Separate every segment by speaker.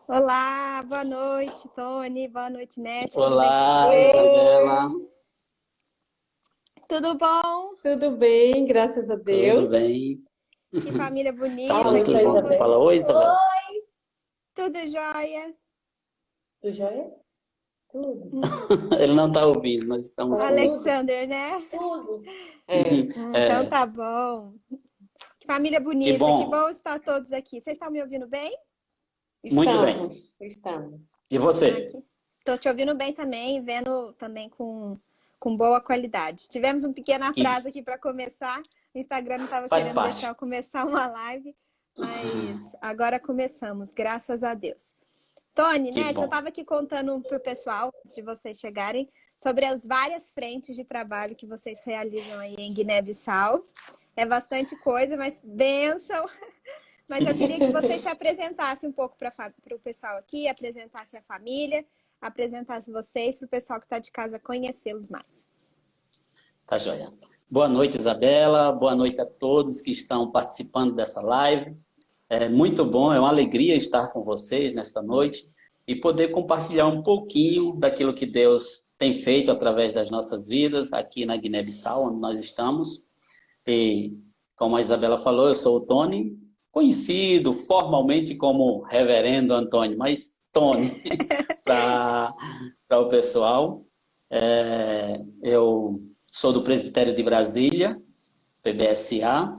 Speaker 1: Olá, boa noite, Tony. Boa noite, Nete. Tudo bem com
Speaker 2: Olá,
Speaker 1: vocês?
Speaker 2: Isabela.
Speaker 1: Tudo bom?
Speaker 3: Tudo bem, graças a
Speaker 2: Tudo
Speaker 3: Deus.
Speaker 2: bem?
Speaker 1: Que família
Speaker 3: Fala
Speaker 1: bonita,
Speaker 3: oi
Speaker 1: que
Speaker 3: para
Speaker 2: Tudo
Speaker 1: bom
Speaker 2: bom?
Speaker 1: você.
Speaker 2: Fala
Speaker 3: Isabela.
Speaker 2: oi, Isabela.
Speaker 1: Tudo jóia?
Speaker 3: Tudo jóia? Tudo.
Speaker 2: Ele não está ouvindo, nós estamos
Speaker 3: Fala
Speaker 2: com.
Speaker 3: tudo?
Speaker 1: Alexander, né?
Speaker 3: Tudo. É,
Speaker 1: Então
Speaker 2: É,
Speaker 1: tá bom. Que família
Speaker 2: que
Speaker 1: bonita, que
Speaker 2: bom.
Speaker 1: bom estar todos aqui. Vocês estão me ouvindo bem?
Speaker 2: Muito bem.
Speaker 3: estamos.
Speaker 2: E você?
Speaker 1: Aqui. Estou te ouvindo bem também, vendo também com boa qualidade. Tivemos um pequeno
Speaker 2: Que
Speaker 1: atraso aqui para começar. O Instagram não estava
Speaker 2: faz
Speaker 1: querendo deixar
Speaker 2: parte.
Speaker 1: eu começar uma live, mas agora começamos, graças a Deus. Tony,
Speaker 2: Que
Speaker 1: Nete, eu
Speaker 2: bom.
Speaker 1: estava aqui contando para o pessoal, antes de vocês chegarem, sobre as várias frentes de trabalho que vocês realizam aí em Guiné-Bissau. É bastante coisa, mas bênção. Mas eu queria que vocês se apresentassem um pouco para o pessoal aqui, apresentassem a família, apresentassem vocês para o pessoal que está de casa conhecê-los mais.
Speaker 2: Tá joia. Boa noite, Isabela. Boa noite a todos que estão participando dessa live. É muito bom, é uma alegria estar com vocês nesta noite e poder compartilhar um pouquinho daquilo que Deus tem feito através das nossas vidas aqui na Guiné-Bissau, onde nós estamos. E, como a Isabela falou, eu sou o Tony, conhecido formalmente como Reverendo Antônio, mas Tony para o pessoal. Eu sou do Presbitério de Brasília, PBSA,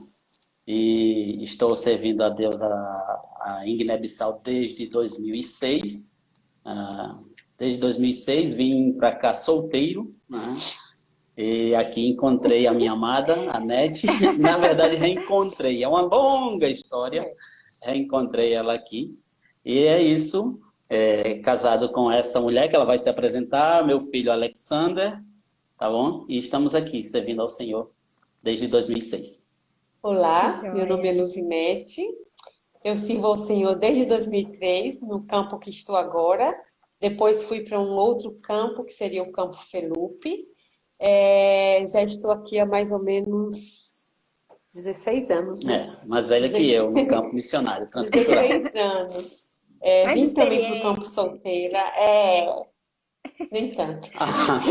Speaker 2: e estou servindo a Deus em Guiné-Bissau desde 2006. Desde 2006 vim para cá solteiro, né? E aqui encontrei a minha amada, a Nete. Na verdade, reencontrei. É uma longa história. Reencontrei ela aqui. E é isso. Casado com essa mulher que ela vai se apresentar, meu filho Alexander, tá bom? E estamos aqui servindo ao Senhor desde 2006.
Speaker 1: Que
Speaker 3: Olá, meu nome é
Speaker 1: joia!
Speaker 3: Luzinete. Eu sirvo ao Senhor desde 2003, no campo que estou agora. Depois fui para um outro campo, que seria o Campo Felupe. Já estou aqui há mais ou menos 16 anos, né?
Speaker 2: Mais velha que eu, no campo missionário transcultural.
Speaker 3: 16 anos.
Speaker 1: Mais
Speaker 3: Vim também para o Campo
Speaker 1: experiente.
Speaker 3: Solteira. Nem tanto.
Speaker 2: Ah,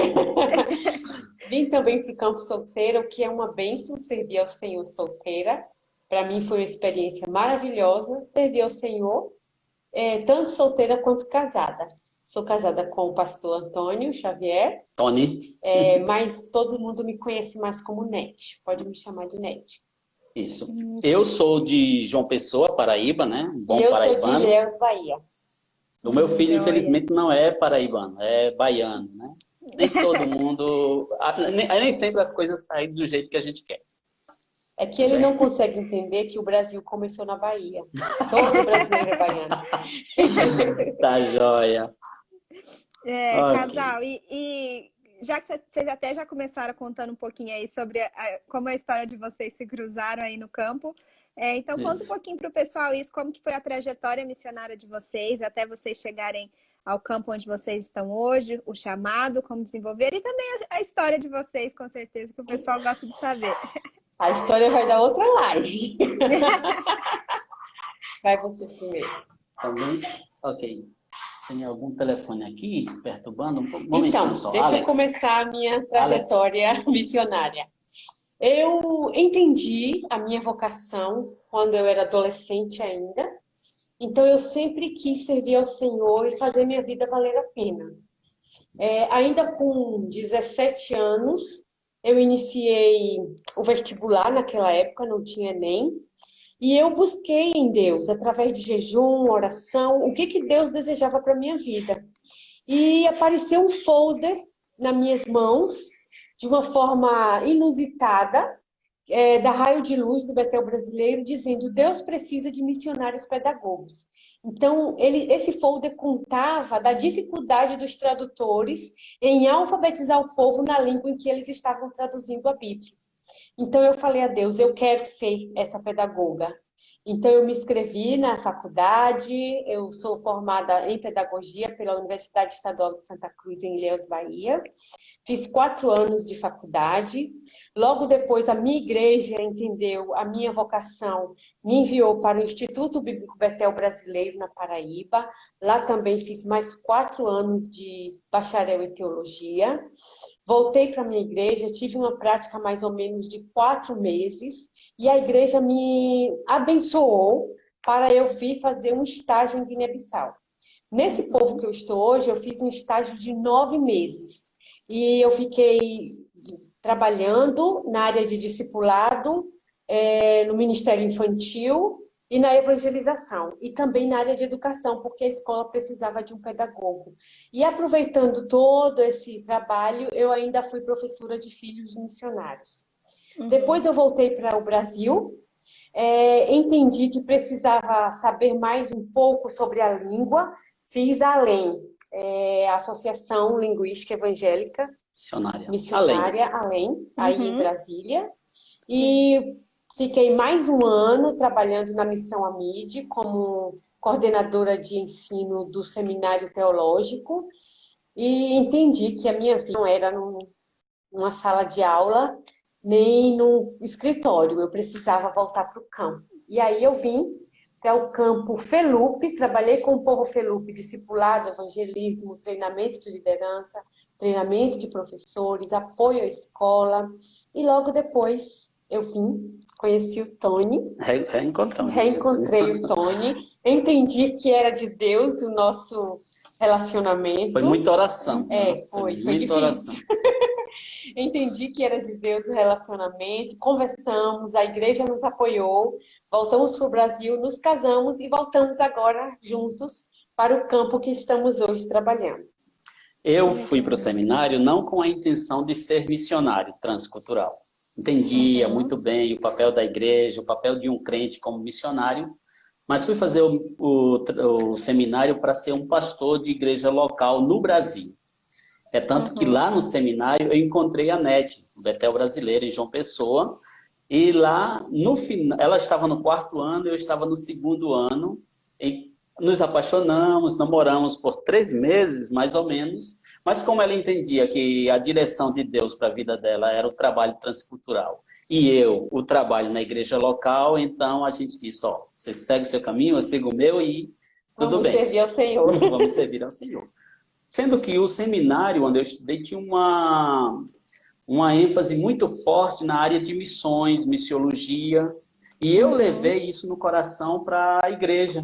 Speaker 3: Vim também para o Campo Solteira, o que é uma bênção servir ao Senhor solteira. Para mim foi uma experiência maravilhosa servir ao Senhor, tanto solteira quanto casada. Sou casada com o pastor Antônio Xavier,
Speaker 2: Tony,
Speaker 3: mas todo mundo me conhece mais como Nete. Pode me chamar de Nete.
Speaker 2: isso. Eu sou de João Pessoa, Paraíba, né? Um
Speaker 3: E
Speaker 2: bom
Speaker 3: eu sou de
Speaker 2: paraibano.
Speaker 3: Ilhéus, Bahia.
Speaker 2: O meu filho,
Speaker 1: Joia.
Speaker 2: infelizmente, não é paraibano, é baiano, né? Nem todo mundo... Nem sempre as coisas saem do jeito que a gente quer.
Speaker 3: É que ele não consegue entender que o Brasil começou na Bahia. Todo brasileiro é baiano.
Speaker 2: Tá joia. Ok.
Speaker 1: Casal, e já que vocês até já começaram contando um pouquinho aí sobre como a história de vocês se cruzaram aí no campo, então conta um
Speaker 2: Isso.
Speaker 1: pouquinho para o pessoal isso, como que foi a trajetória missionária de vocês até vocês chegarem ao campo onde vocês estão hoje, o chamado, como desenvolver e também a história de vocês, com certeza, que o pessoal gosta de saber.
Speaker 3: A história vai dar outra live. Vai você primeiro.
Speaker 2: Tá bem? Ok. Tem algum telefone aqui perturbando um pouco? Momentinho
Speaker 3: Então,
Speaker 2: só.
Speaker 3: deixa eu
Speaker 2: Alex.
Speaker 3: começar a minha trajetória missionária. Eu entendi a minha vocação quando eu era adolescente ainda. Então, eu sempre quis servir ao Senhor e fazer minha vida valer a pena. Ainda com 17 anos, eu iniciei o vestibular naquela época, não tinha Enem. E eu busquei em Deus, através de jejum, oração, o que Deus desejava para a minha vida. E apareceu um folder nas minhas mãos, de uma forma inusitada, da Raio de Luz do Betel Brasileiro, dizendo: Deus precisa de missionários pedagogos. Então, esse folder contava da dificuldade dos tradutores em alfabetizar o povo na língua em que eles estavam traduzindo a Bíblia. Então, eu falei a Deus: eu quero ser essa pedagoga. Então, eu me inscrevi na faculdade, eu sou formada em pedagogia pela Universidade Estadual de Santa Cruz, em Ilhéus, Bahia. Fiz 4 anos de faculdade. Logo depois, a minha igreja entendeu a minha vocação me enviou para o Instituto Bíblico Betel Brasileiro, na Paraíba. Lá também fiz mais 4 anos de bacharel em teologia. Voltei para a minha igreja, tive uma prática mais ou menos de 4 meses, e a igreja me abençoou para eu vir fazer um estágio em Guiné-Bissau. Nesse povo que eu estou hoje, eu fiz um estágio de 9 meses. E eu fiquei trabalhando na área de discipulado, no Ministério Infantil e na evangelização. E também na área de educação, porque a escola precisava de um pedagogo. E aproveitando todo esse trabalho, eu ainda fui professora de filhos de missionários. Depois eu voltei para o Brasil, entendi que precisava saber mais um pouco sobre a língua, fiz a ALEM, a Associação Linguística Evangélica Missionária ALEM, aí em Brasília, e fiquei mais um ano trabalhando na Missão AMID como coordenadora de ensino do Seminário Teológico, e entendi que a minha vida não era numa sala de aula, nem num escritório, eu precisava voltar para o campo. E aí eu vim até o campo FELUP, trabalhei com o povo FELUP, discipulado, evangelismo, treinamento de liderança, treinamento de professores, apoio à escola, e logo depois eu vim, conheci o Tony, reencontrei o Tony, entendi que era de Deus o nosso relacionamento.
Speaker 2: Foi muita oração.
Speaker 3: Foi difícil. Entendi que era de Deus o relacionamento, conversamos, a igreja nos apoiou, voltamos para o Brasil, nos casamos e voltamos agora juntos para o campo que estamos hoje trabalhando.
Speaker 2: Eu fui para o seminário não com a intenção de ser missionário transcultural. Entendia muito bem o papel da igreja, o papel de um crente como missionário, mas fui fazer o seminário para ser um pastor de igreja local no Brasil. É tanto que lá no seminário eu encontrei a Nete, Betel brasileira, em João Pessoa, e lá, no final, ela estava no 4º ano, eu estava no 2º ano, e nos apaixonamos, namoramos por 3 meses, mais ou menos, mas como ela entendia que a direção de Deus para a vida dela era o trabalho transcultural, e eu, o trabalho na igreja local, então a gente disse, você segue o seu caminho, eu sigo o meu e tudo bem.
Speaker 3: Vamos servir ao Senhor.
Speaker 2: Vamos servir ao Senhor. Sendo que o seminário onde eu estudei tinha uma ênfase muito forte na área de missões, missiologia, e eu levei isso no coração para a igreja.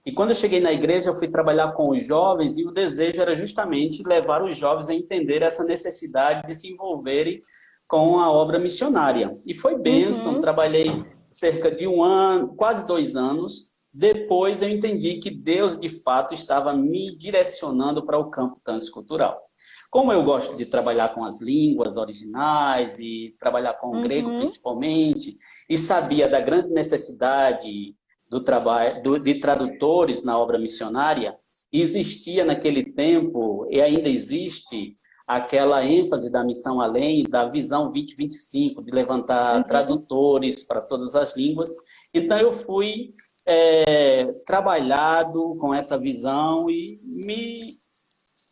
Speaker 2: E quando eu cheguei na igreja, eu fui trabalhar com os jovens, e o desejo era justamente levar os jovens a entender essa necessidade de se envolverem com a obra missionária. E foi bênção, trabalhei cerca de 1 ano, quase 2 anos. Depois eu entendi que Deus, de fato, estava me direcionando para o campo transcultural. Como eu gosto de trabalhar com as línguas originais e trabalhar com o grego principalmente, e sabia da grande necessidade do trabalho de tradutores na obra missionária, existia naquele tempo, e ainda existe, aquela ênfase da missão além, da visão 2025, de levantar tradutores para todas as línguas. Então eu fui trabalhado com essa visão e me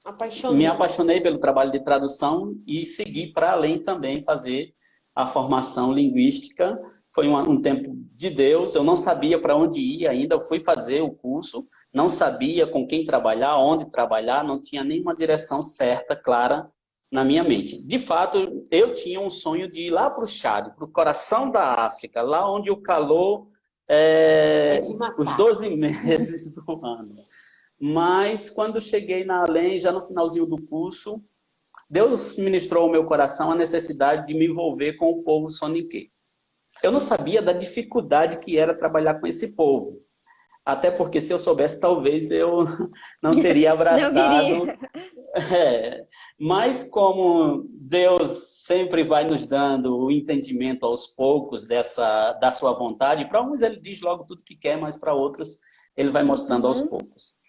Speaker 2: apaixonei pelo trabalho de tradução e segui para além também fazer a formação linguística. Foi um tempo de Deus, eu não sabia para onde ir ainda, eu fui fazer o curso, não sabia com quem trabalhar, onde trabalhar, não tinha nenhuma direção certa, clara na minha mente. De fato, eu tinha um sonho de ir lá para o Chad, para o coração da África, lá onde o calor os 12 meses do ano. Mas quando cheguei na Além, já no finalzinho do curso, Deus ministrou ao meu coração a necessidade de me envolver com o povo soninquê. Eu não sabia da dificuldade que era trabalhar com esse povo. Até porque se eu soubesse, talvez eu não teria abraçado. Mas como Deus sempre vai nos dando o entendimento aos poucos da sua vontade, para uns ele diz logo tudo que quer, mas para outros ele vai mostrando aos poucos.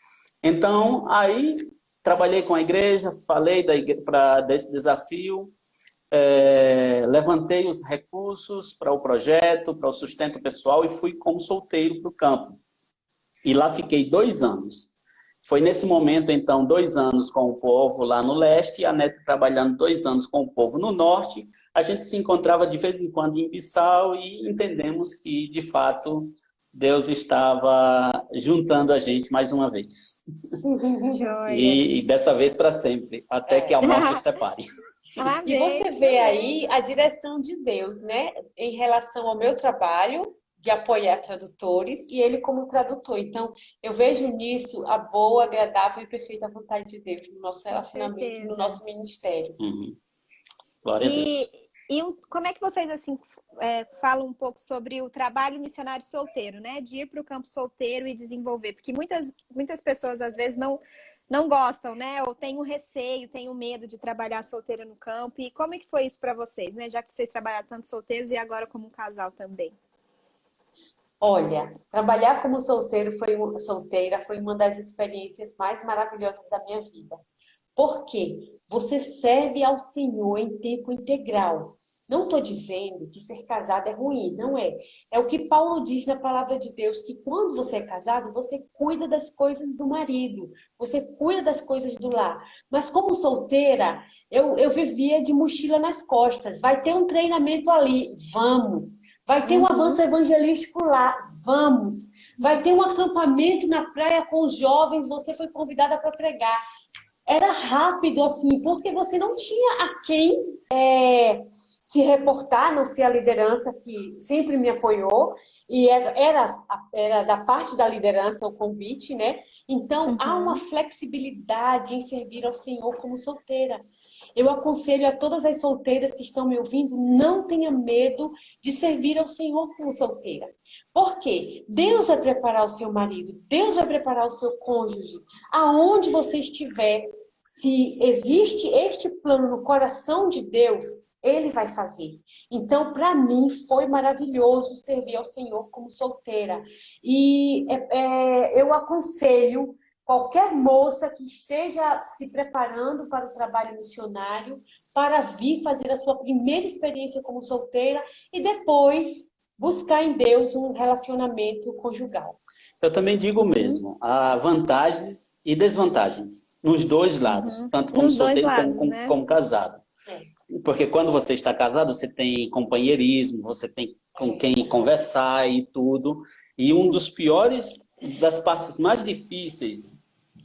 Speaker 2: Então, aí trabalhei com a igreja, falei desse desafio, levantei os recursos para o projeto, para o sustento pessoal e fui como solteiro para o campo. E lá fiquei 2 anos. Foi nesse momento, então, 2 anos com o povo lá no leste e a neta trabalhando 2 anos com o povo no norte. A gente se encontrava de vez em quando em Bissau e entendemos que, de fato, Deus estava juntando a gente mais uma vez.
Speaker 1: Joia.
Speaker 2: E dessa vez para sempre, até que a morte os separe.
Speaker 3: E você vê aí a direção de Deus, né? Em relação ao meu trabalho de apoiar tradutores e ele como tradutor. Então, eu vejo nisso a boa, agradável e perfeita vontade de Deus no nosso relacionamento, no nosso ministério.
Speaker 2: Glória a Deus.
Speaker 1: Como é que vocês assim falam um pouco sobre o trabalho missionário solteiro, né? De ir para o campo solteiro e desenvolver, porque muitas pessoas às vezes não gostam, né? Ou têm um receio, têm um medo de trabalhar solteira no campo. E como é que foi isso para vocês, né? Já que vocês trabalharam tanto solteiros e agora como um casal também.
Speaker 3: Olha, trabalhar como solteira foi uma das experiências mais maravilhosas da minha vida. Por quê? Você serve ao Senhor em tempo integral. Não estou dizendo que ser casado é ruim, não é. É o que Paulo diz na palavra de Deus, que quando você é casado, você cuida das coisas do marido, você cuida das coisas do lar. Mas como solteira, eu vivia de mochila nas costas. Vai ter um treinamento ali, vamos. Vai ter um avanço evangelístico lá, vamos. Vai ter um acampamento na praia com os jovens, você foi convidada para pregar. Era rápido assim, porque você não tinha a quem se reportar, não ser a liderança que sempre me apoiou, e era da parte da liderança o convite, né? Então, há uma flexibilidade em servir ao Senhor como solteira. Eu aconselho a todas as solteiras que estão me ouvindo, não tenha medo de servir ao Senhor como solteira. Por quê? Deus vai preparar o seu marido, Deus vai preparar o seu cônjuge, aonde você estiver. Se existe este plano no coração de Deus, Ele vai fazer. Então, para mim, foi maravilhoso servir ao Senhor como solteira. E eu aconselho qualquer moça que esteja se preparando para o trabalho missionário, para vir fazer a sua primeira experiência como solteira e depois buscar em Deus um relacionamento conjugal.
Speaker 2: Eu também digo mesmo, há vantagens e desvantagens nos dois lados, tanto como solteiro como casado. Porque quando você está casado, você tem companheirismo, você tem com quem conversar e tudo. E um dos piores, das partes mais difíceis,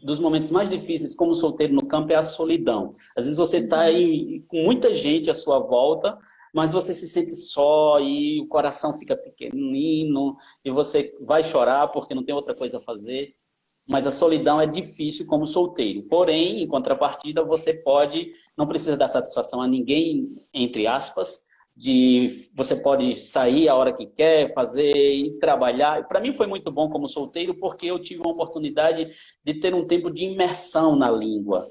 Speaker 2: dos momentos mais difíceis como solteiro no campo é a solidão. Às vezes você está aí com muita gente à sua volta, mas você se sente só e o coração fica pequenino e você vai chorar porque não tem outra coisa a fazer. Mas a solidão é difícil como solteiro. Porém, em contrapartida, você não precisa dar satisfação a ninguém, entre aspas, você pode sair a hora que quer, fazer e trabalhar. Para mim foi muito bom como solteiro, porque eu tive uma oportunidade de ter um tempo de imersão na língua.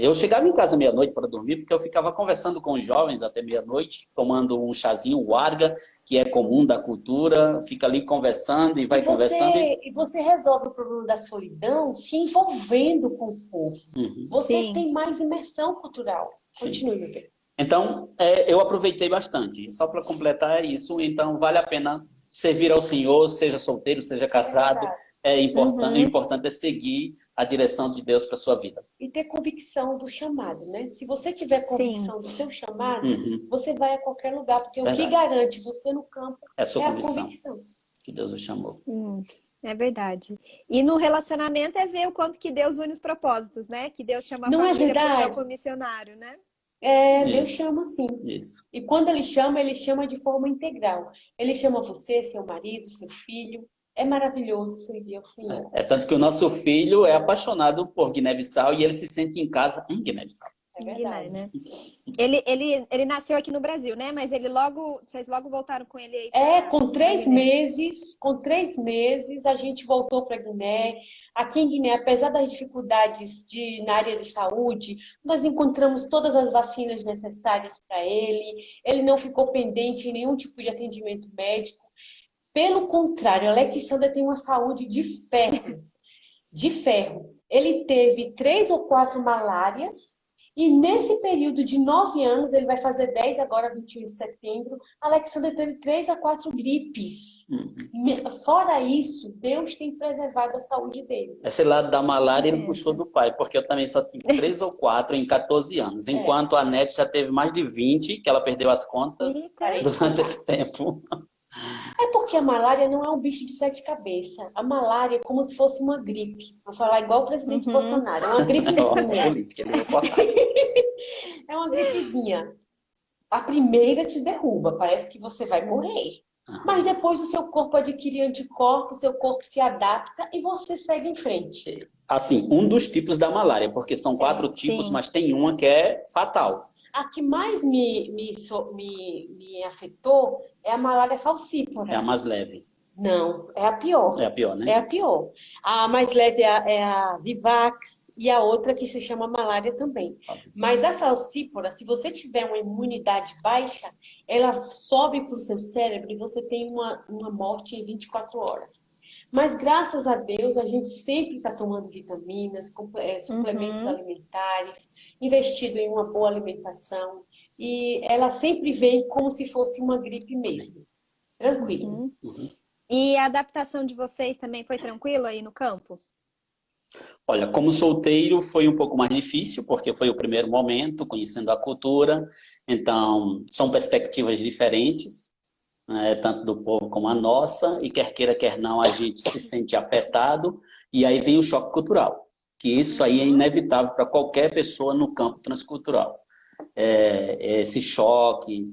Speaker 2: Eu chegava em casa meia-noite para dormir, porque eu ficava conversando com os jovens até meia-noite, tomando um chazinho, warga, que é comum da cultura, fica ali conversando e vai conversando.
Speaker 3: E você resolve o problema da solidão se envolvendo com o povo. Você tem mais imersão cultural. Continue, meu querido.
Speaker 2: Então, eu aproveitei bastante. Só para completar isso, então vale a pena servir ao Senhor, seja solteiro, seja casado. É importante, o importante é seguir a direção de Deus para sua vida.
Speaker 3: E ter convicção do chamado, né? Se você tiver convicção do seu chamado, você vai a qualquer lugar, porque o que garante você no campo é a convicção.
Speaker 2: Que Deus o chamou.
Speaker 1: É verdade. E no relacionamento é ver o quanto que Deus une os propósitos, né? Que Deus chama a família para o campo missionário, né?
Speaker 3: Deus chama sim.
Speaker 2: Isso.
Speaker 3: E quando Ele chama de forma integral. Ele chama você, seu marido, seu filho. É maravilhoso servir ao Senhor.
Speaker 2: Tanto que o nosso filho é apaixonado por Guiné-Bissau e ele se sente em casa em Guiné-Bissau.
Speaker 3: É verdade.
Speaker 1: Guiné, né? Ele nasceu aqui no Brasil, né? Mas vocês logo voltaram com ele
Speaker 3: aí. Com 3 meses a gente voltou para Guiné. Aqui em Guiné, apesar das dificuldades na área de saúde, nós encontramos todas as vacinas necessárias para ele. Ele não ficou pendente em nenhum tipo de atendimento médico. Pelo contrário, Alexandre tem uma saúde de ferro. De ferro. Ele teve 3 ou 4 malárias. E nesse período de 9 anos, ele vai fazer 10 agora, 21 de setembro, Alexander teve 3 a 4 gripes. Fora isso, Deus tem preservado a saúde dele.
Speaker 2: Esse lado da malária ele puxou do pai, porque eu também só tive 3 ou 4 em 14 anos. Enquanto a Nete já teve mais de 20, que ela perdeu as contas durante esse tempo.
Speaker 3: É porque a malária não é um bicho de 7 cabeças. A malária é como se fosse uma gripe. Vou falar igual o presidente Bolsonaro. É uma gripezinha. É uma gripezinha. A primeira te derruba. Parece que você vai morrer. Mas depois o seu corpo adquire anticorpos, seu corpo se adapta e você segue em frente.
Speaker 2: Assim, um dos tipos da malária, porque são 4 tipos, mas tem uma que é fatal.
Speaker 3: A que mais me afetou é a malária falcípora.
Speaker 2: É a mais leve.
Speaker 3: Não, é a pior.
Speaker 2: É a pior, né?
Speaker 3: É a pior. A mais leve é a Vivax e a outra que se chama malária também. Mas a falcípora, se você tiver uma imunidade baixa, ela sobe para o seu cérebro e você tem uma morte em 24 horas. Mas graças a Deus, a gente sempre está tomando vitaminas, suplementos alimentares, investido em uma boa alimentação. E ela sempre vem como se fosse uma gripe mesmo. Tranquilo.
Speaker 1: E a adaptação de vocês também foi tranquilo aí no campo?
Speaker 2: Olha, como solteiro foi um pouco mais difícil, porque foi o primeiro momento, conhecendo a cultura. Então, são perspectivas diferentes. Tanto do povo como a nossa, e quer queira, quer não, a gente se sente afetado, e aí vem o choque cultural, que isso aí é inevitável para qualquer pessoa no campo transcultural. Esse choque.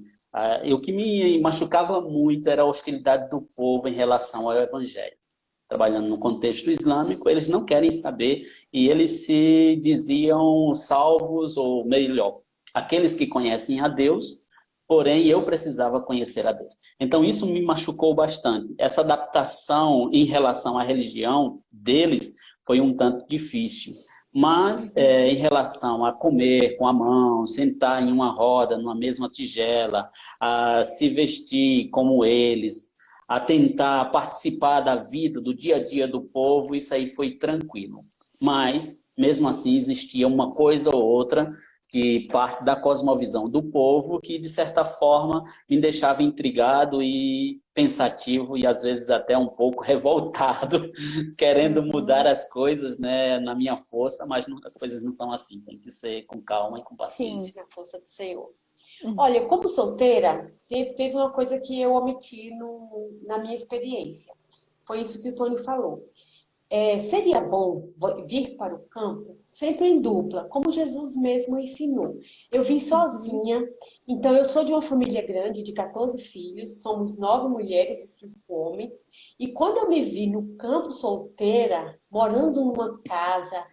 Speaker 2: O que me machucava muito era a hostilidade do povo em relação ao evangelho. Trabalhando no contexto islâmico, eles não querem saber, e eles se diziam salvos, ou melhor, aqueles que conhecem a Deus. Porém, eu precisava conhecer a Deus. Então, isso me machucou bastante. Essa adaptação em relação à religião deles foi um tanto difícil. Mas, em relação a comer com a mão, sentar em uma roda, numa mesma tigela, a se vestir como eles, a tentar participar da vida, do dia a dia do povo, isso aí foi tranquilo. Mas, mesmo assim, existia uma coisa ou outra que parte da cosmovisão do povo, que de certa forma me deixava intrigado e pensativo e às vezes até um pouco revoltado, querendo mudar as coisas, né, na minha força, mas as coisas não são assim, tem que ser com calma e com paciência.
Speaker 3: Sim, na força do Senhor. Olha, como solteira, teve uma coisa que eu omiti na minha experiência. Foi isso que o Tony falou. Seria bom vir para o campo sempre em dupla, como Jesus mesmo ensinou. Eu vim sozinha, então eu sou de uma família grande, de 14 filhos, somos 9 mulheres e 5 homens. E quando eu me vi no campo solteira, morando numa casa,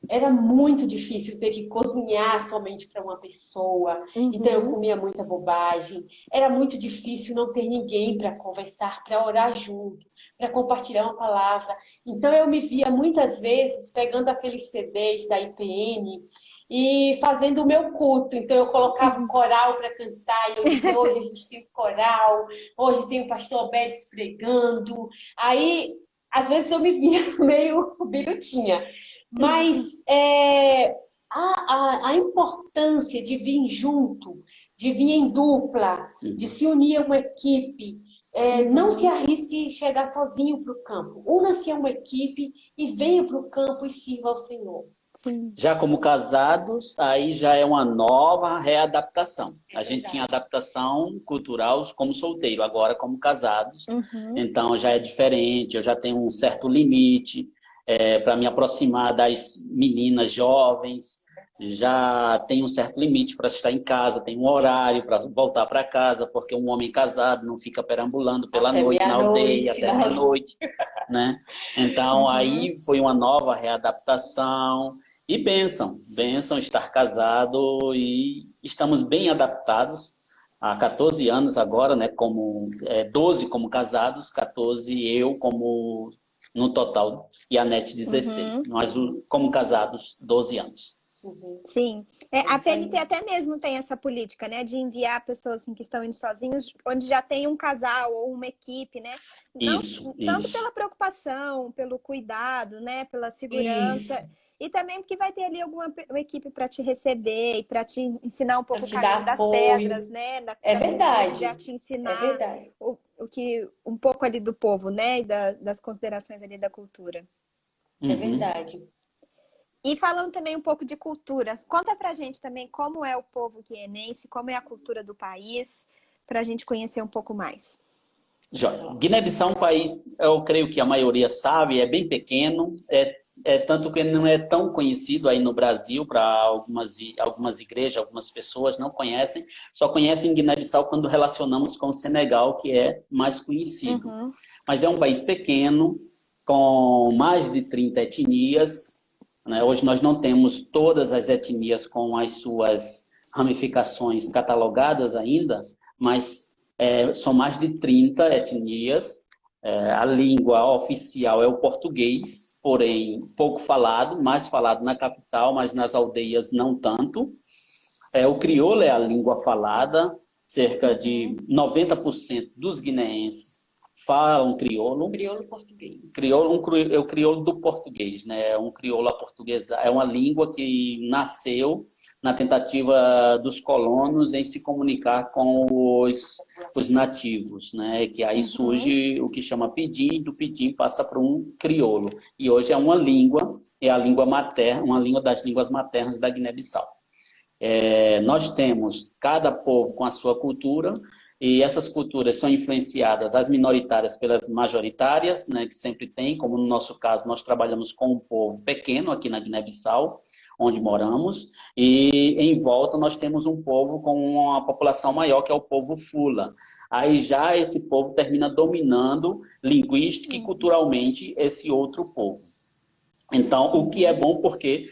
Speaker 3: era muito difícil ter que cozinhar somente para uma pessoa. Então eu comia muita bobagem. Era muito difícil não ter ninguém para conversar, para orar junto, para compartilhar uma palavra. Então eu me via muitas vezes pegando aqueles CDs da IPN e fazendo o meu culto. Então eu colocava um coral para cantar e eu dizia, hoje a gente tem coral, hoje tem o pastor Obedes pregando. Aí, às vezes eu me via meio birutinha. Mas a importância de vir junto, de vir em dupla, de se unir a uma equipe, não se arrisque chegar sozinho para o campo. Una-se a uma equipe e venha para o campo e sirva ao Senhor.
Speaker 1: Sim.
Speaker 2: Já como casados, aí já é uma nova readaptação. A gente tinha adaptação cultural como solteiro, agora como casados. Então já é diferente, eu já tenho um certo limite. Para me aproximar das meninas jovens, já tem um certo limite para estar em casa, tem um horário para voltar para casa, porque um homem casado não fica perambulando pela noite na aldeia, até meia-noite, né? Então, aí foi uma nova readaptação. E bênção estar casado e estamos bem adaptados. Há 14 anos agora, né? 12 como casados, 14 eu no total, e a NET 16. Nós, como casados, 12 anos.
Speaker 1: Sim. A PNT até mesmo tem essa política, né, de enviar pessoas assim, que estão indo sozinhos, onde já tem um casal ou uma equipe, né? Não tanto pela preocupação, pelo cuidado, né, pela segurança, e também porque vai ter ali uma equipe para te receber e para te ensinar um pouco o caminho das pedras, né?
Speaker 3: É verdade.
Speaker 1: Já te ensinar o que um pouco ali do povo, né, e das considerações ali da cultura.
Speaker 3: É verdade.
Speaker 1: E falando também um pouco de cultura, conta pra gente também como é o povo guienense, como é a cultura do país, para a gente conhecer um pouco mais.
Speaker 2: Guiné-Bissau é um país, eu creio que a maioria sabe, é bem pequeno, tanto que não é tão conhecido aí no Brasil, para algumas igrejas, algumas pessoas não conhecem, só conhecem Guiné-Bissau quando relacionamos com o Senegal, que é mais conhecido. Mas é um país pequeno, com mais de 30 etnias. Hoje nós não temos todas as etnias com as suas ramificações catalogadas ainda, mas são mais de 30 etnias. A língua oficial é o português, porém pouco falado, mais falado na capital, mas nas aldeias não tanto. O crioulo é a língua falada, cerca de 90% dos guineenses falam crioulo.
Speaker 3: Crioulo português.
Speaker 2: É o crioulo do português, né? É um crioulo portuguesa. É uma língua que nasceu na tentativa dos colonos em se comunicar com os nativos, né? Que aí surge o que chama pidim, do pidim passa para um crioulo. E hoje é uma língua, é a língua materna, uma língua das línguas maternas da Guiné-Bissau. Nós temos cada povo com a sua cultura, e essas culturas são influenciadas, as minoritárias pelas majoritárias, né, que sempre tem, como no nosso caso, nós trabalhamos com um povo pequeno aqui na Guiné-Bissau, onde moramos, e em volta nós temos um povo com uma população maior, que é o povo Fula. Aí já esse povo termina dominando linguística e culturalmente esse outro povo. Então, o que é bom porque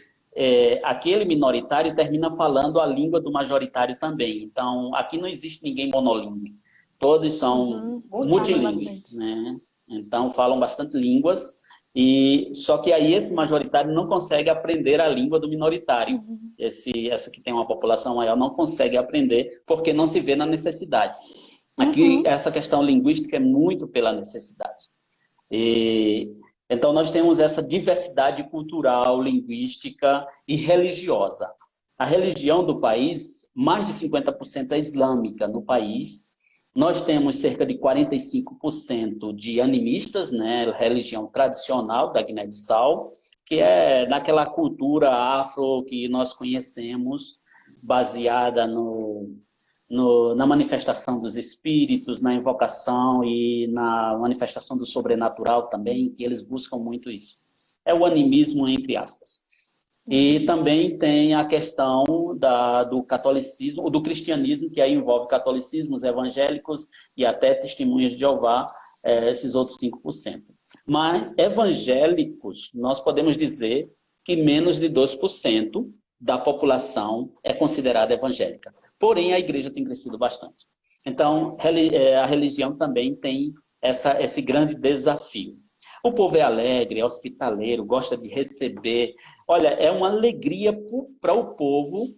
Speaker 2: aquele minoritário termina falando a língua do majoritário também. Então, aqui não existe ninguém monolíngue. Todos são multilíngues, né? Então, falam bastante línguas. Só que aí esse majoritário não consegue aprender a língua do minoritário. Essa que tem uma população maior não consegue aprender porque não se vê na necessidade. Aqui, essa questão linguística é muito pela necessidade. Então, nós temos essa diversidade cultural, linguística e religiosa. A religião do país, mais de 50% é islâmica no país. Nós temos cerca de 45% de animistas, né, religião tradicional da Guiné-Bissau, que é naquela cultura afro que nós conhecemos, baseada na manifestação dos espíritos, na invocação e na manifestação do sobrenatural também, que eles buscam muito isso. É o animismo, entre aspas. E também tem a questão do catolicismo, do cristianismo, que aí envolve catolicismos, evangélicos e até testemunhas de Jeová, esses outros 5%. Mas evangélicos, nós podemos dizer que menos de 2% da população é considerada evangélica. Porém, a igreja tem crescido bastante. Então, a religião também tem esse grande desafio. O povo é alegre, é hospitaleiro, gosta de receber. Olha, é uma alegria para o povo,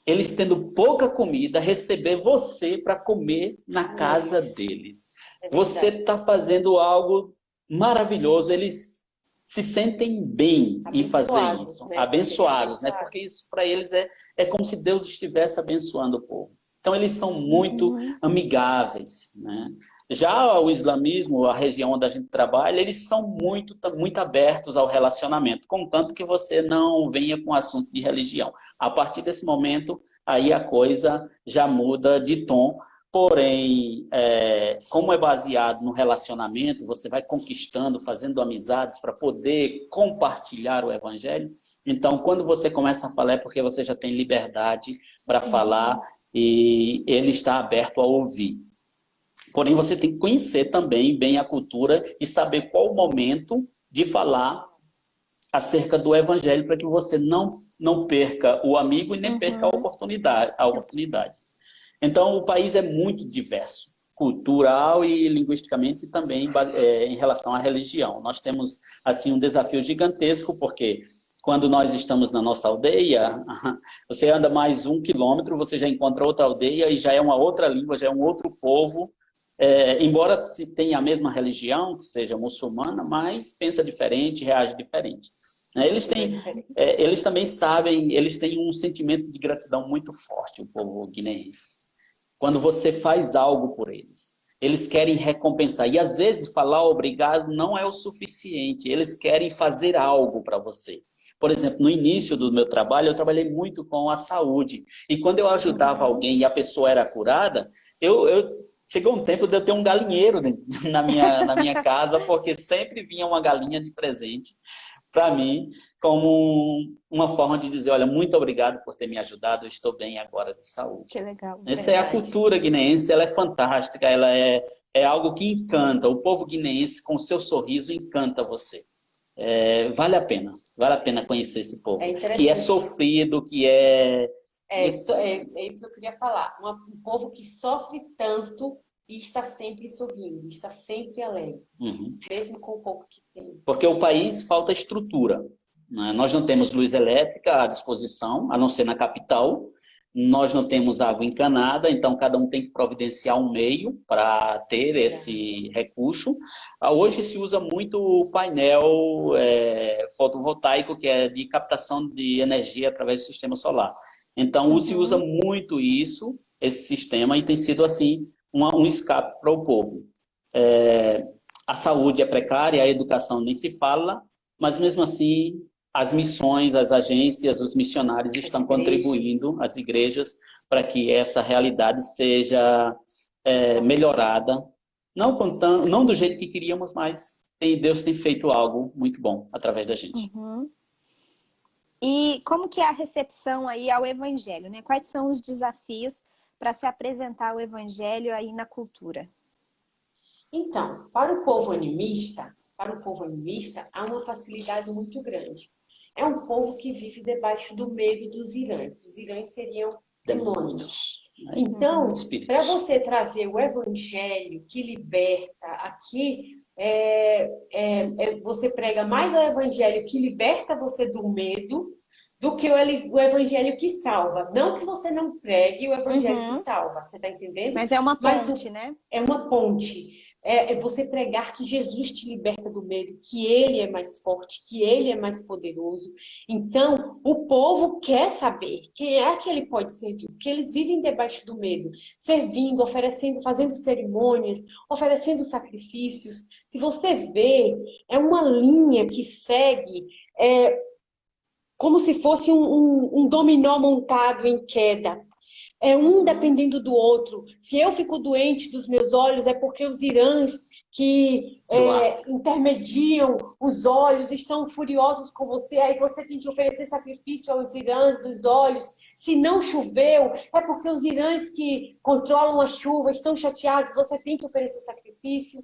Speaker 2: eles tendo pouca comida, receber você para comer na casa deles. Você está fazendo algo maravilhoso, eles se sentem bem em fazer isso, né? Abençoados, né? Porque isso para eles é como se Deus estivesse abençoando o povo. Então eles são muito amigáveis, né? Já o islamismo, a região onde a gente trabalha, eles são muito abertos ao relacionamento, contanto que você não venha com assunto de religião. A partir desse momento, aí a coisa já muda de tom. Porém, como é baseado no relacionamento, você vai conquistando, fazendo amizades para poder compartilhar o evangelho. Então, quando você começa a falar, é porque você já tem liberdade para falar e ele está aberto a ouvir. Porém, você tem que conhecer também bem a cultura e saber qual o momento de falar acerca do evangelho para que você não perca o amigo e nem perca a oportunidade. Então, o país é muito diverso, cultural e linguisticamente também em relação à religião. Nós temos assim um desafio gigantesco, porque quando nós estamos na nossa aldeia, você anda mais 1 quilômetro, você já encontra outra aldeia e já é uma outra língua, já é um outro povo. Embora se tenha a mesma religião, que seja muçulmana, mas pensa diferente, reage diferente. Eles também sabem, eles têm um sentimento de gratidão muito forte, o povo guineense. Quando você faz algo por eles, eles querem recompensar. E às vezes falar obrigado não é o suficiente, eles querem fazer algo para você. Por exemplo, no início do meu trabalho, eu trabalhei muito com a saúde. E quando eu ajudava alguém e a pessoa era curada, chegou um tempo de eu ter um galinheiro na minha casa, porque sempre vinha uma galinha de presente para mim, como uma forma de dizer, olha, muito obrigado por ter me ajudado, eu estou bem agora de saúde.
Speaker 1: Que legal.
Speaker 2: Essa é a cultura guineense, ela é fantástica, ela é algo que encanta. O povo guineense, com o seu sorriso, encanta você. Vale a pena conhecer esse povo, que é sofrido, que é...
Speaker 3: É isso que eu queria falar. Um povo que sofre tanto e está sempre sorrindo, está sempre alegre, mesmo com o pouco que tem.
Speaker 2: Porque o país falta estrutura, né? Nós não temos luz elétrica à disposição, a não ser na capital. Nós não temos água encanada, então cada um tem que providenciar um meio para ter esse recurso. Hoje se usa muito o painel fotovoltaico, que é de captação de energia através do sistema solar. Então se usa muito esse sistema, e tem sido assim um escape para o povo. A saúde é precária, a educação nem se fala, mas mesmo assim as missões, as agências, os missionários estão contribuindo, as igrejas, para que essa realidade seja melhorada. Não do jeito que queríamos, mas Deus tem feito algo muito bom através da gente.
Speaker 1: E como que é a recepção aí ao evangelho, né? Quais são os desafios para se apresentar o evangelho aí na cultura?
Speaker 3: Então, para o povo animista, há uma facilidade muito grande. É um povo que vive debaixo do medo dos irãs. Os irãs seriam demônios. Então, para você trazer o evangelho que liberta aqui, você prega mais o evangelho que liberta você do medo do que o evangelho que salva. Não que você não pregue o evangelho que salva, você está entendendo?
Speaker 1: Mas é uma ponte, né?
Speaker 3: É uma ponte. É você pregar que Jesus te liberta do medo, que Ele é mais forte, que Ele é mais poderoso. Então, o povo quer saber quem é que Ele pode servir, porque eles vivem debaixo do medo, servindo, oferecendo, fazendo cerimônias, oferecendo sacrifícios. Se você vê, é uma linha que segue... como se fosse um dominó montado em queda. É um dependendo do outro. Se eu fico doente dos meus olhos, é porque os irãs que intermediam os olhos estão furiosos com você. Aí você tem que oferecer sacrifício aos irãs dos olhos. Se não choveu, é porque os irãs que controlam a chuva estão chateados. Você tem que oferecer sacrifício.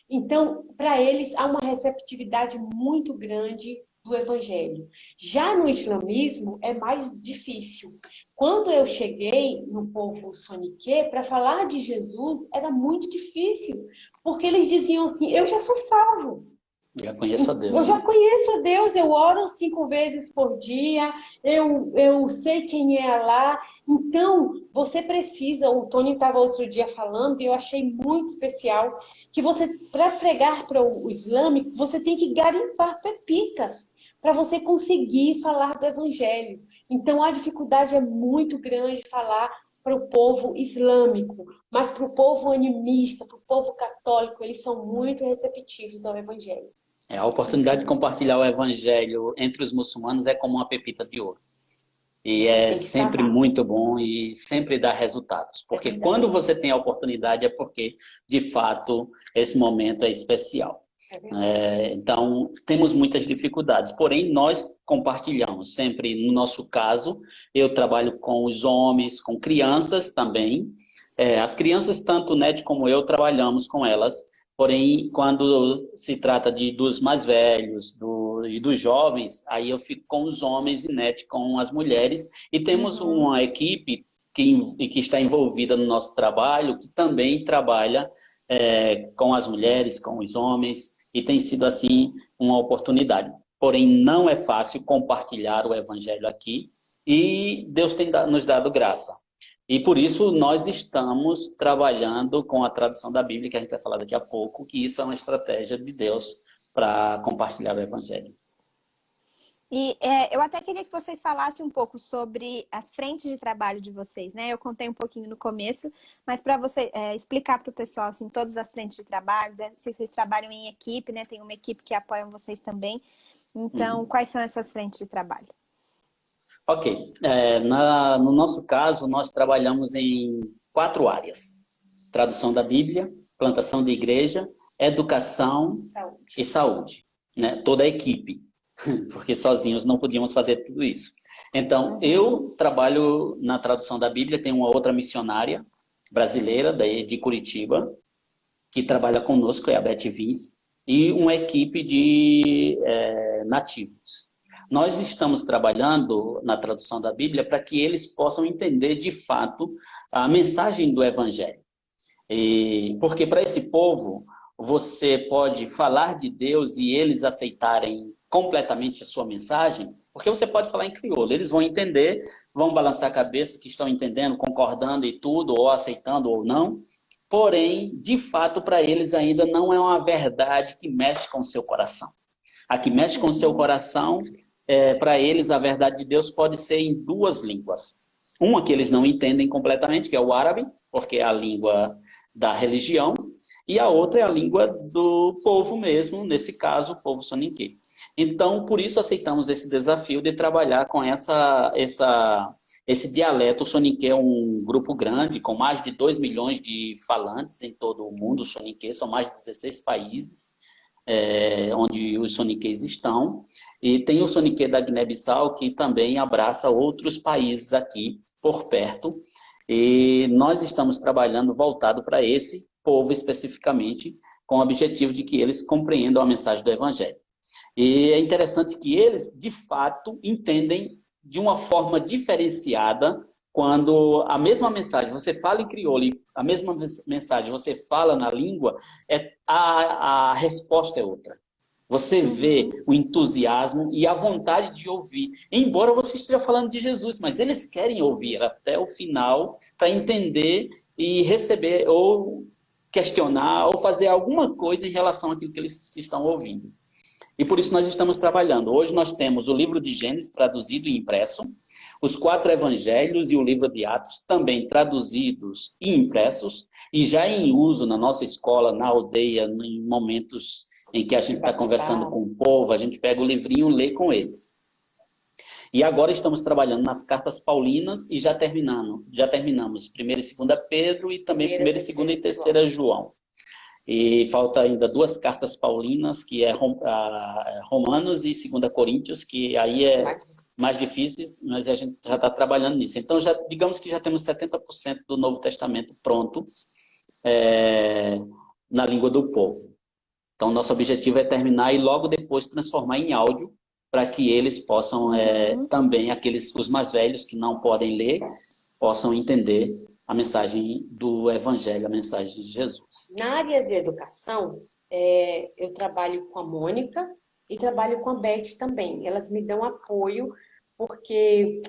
Speaker 3: Então, para eles, há uma receptividade muito grande do evangelho. Já no islamismo é mais difícil. Quando eu cheguei no povo soniquê, para falar de Jesus era muito difícil, porque eles diziam assim, eu já sou salvo.
Speaker 2: Já conheço a Deus.
Speaker 3: Eu já conheço a Deus, eu oro 5 vezes por dia, eu sei quem é Allah. Então, você precisa, o Tony estava outro dia falando, e eu achei muito especial, que você, para pregar para o islâmico, você tem que garimpar pepitas para você conseguir falar do evangelho. Então, a dificuldade é muito grande falar para o povo islâmico, mas para o povo animista, para o povo católico, eles são muito receptivos ao evangelho.
Speaker 2: A oportunidade de compartilhar o evangelho entre os muçulmanos é como uma pepita de ouro. E é sempre muito bom e sempre dá resultados. Porque quando você tem a oportunidade é porque, de fato, esse momento é especial. Então, temos muitas dificuldades. Porém, nós compartilhamos sempre, no nosso caso, eu trabalho com os homens, com crianças também. As crianças, tanto o Ned como eu, trabalhamos com elas. Porém, quando se trata dos mais velhos e dos jovens, aí eu fico com os homens e Ned com as mulheres. E temos uma equipe que está envolvida no nosso trabalho, que também trabalha com as mulheres, com os homens. E tem sido, assim, uma oportunidade. porém não é fácil compartilhar o evangelho aqui, e Deus tem nos dado graça. E por isso nós estamos trabalhando com a tradução da Bíblia, que a gente vai falar daqui a pouco, que isso é uma estratégia de Deus para compartilhar o evangelho.
Speaker 1: E eu até queria que vocês falassem um pouco sobre as frentes de trabalho de vocês, né? Eu contei um pouquinho no começo, mas para você explicar para o pessoal, assim, todas as frentes de trabalho, vocês trabalham em equipe, né? Tem uma equipe que apoia vocês também. Então, quais são essas frentes de trabalho?
Speaker 2: Ok. No nosso caso, nós trabalhamos em 4 áreas. Tradução da Bíblia, plantação de igreja, educação e saúde. Né? Toda a equipe. Porque sozinhos não podíamos fazer tudo isso. Então, eu trabalho na tradução da Bíblia, tem uma outra missionária brasileira, de Curitiba, que trabalha conosco, é a Beth Vince, e uma equipe de nativos. Nós estamos trabalhando na tradução da Bíblia para que eles possam entender, de fato, a mensagem do Evangelho. Porque para esse povo, você pode falar de Deus e eles aceitarem completamente a sua mensagem, porque você pode falar em crioulo, eles vão entender, vão balançar a cabeça que estão entendendo, concordando e tudo, ou aceitando ou não, porém, de fato, para eles ainda não é uma verdade que mexe com o seu coração. A que mexe com o seu coração, para eles, a verdade de Deus pode ser em 2 línguas. Uma que eles não entendem completamente, que é o árabe, porque é a língua da religião, e a outra é a língua do povo mesmo, nesse caso, o povo soninquê. Então, por isso aceitamos esse desafio de trabalhar com esse dialeto. O soninquê é um grupo grande, com mais de 2 milhões de falantes em todo o mundo. O soninquê são mais de 16 países onde os soninquês estão. E tem o soninquê da Guiné-Bissau, que também abraça outros países aqui por perto. E nós estamos trabalhando voltado para esse povo especificamente, com o objetivo de que eles compreendam a mensagem do Evangelho. E é interessante que eles, de fato, entendem de uma forma diferenciada quando a mesma mensagem, você fala em crioulo e a mesma mensagem você fala na língua, a resposta é outra. Você vê o entusiasmo e a vontade de ouvir. Embora você esteja falando de Jesus, mas eles querem ouvir até o final para entender e receber ou questionar ou fazer alguma coisa em relação àquilo que eles estão ouvindo. E por isso nós estamos trabalhando. Hoje nós temos o livro de Gênesis traduzido e impresso, os 4 evangelhos e o livro de Atos também traduzidos e impressos, e já em uso na nossa escola, na aldeia, em momentos em que a gente está conversando com o povo, a gente pega o livrinho e lê com eles. E agora estamos trabalhando nas cartas paulinas e já terminamos 1ª e 2ª Pedro e também 1ª, 2ª e 3ª João. E falta ainda 2 cartas paulinas, que é Romanos e 2ª Coríntios, que aí é mais difíceis, mas a gente já está trabalhando nisso. Então, digamos que já temos 70% do Novo Testamento pronto na língua do povo. Então, nosso objetivo é terminar e logo depois transformar em áudio, para que eles possam também, os mais velhos que não podem ler, possam entender a mensagem do Evangelho, a mensagem de Jesus.
Speaker 3: Na área de educação, eu trabalho com a Mônica e trabalho com a Beth também. Elas me dão apoio, porque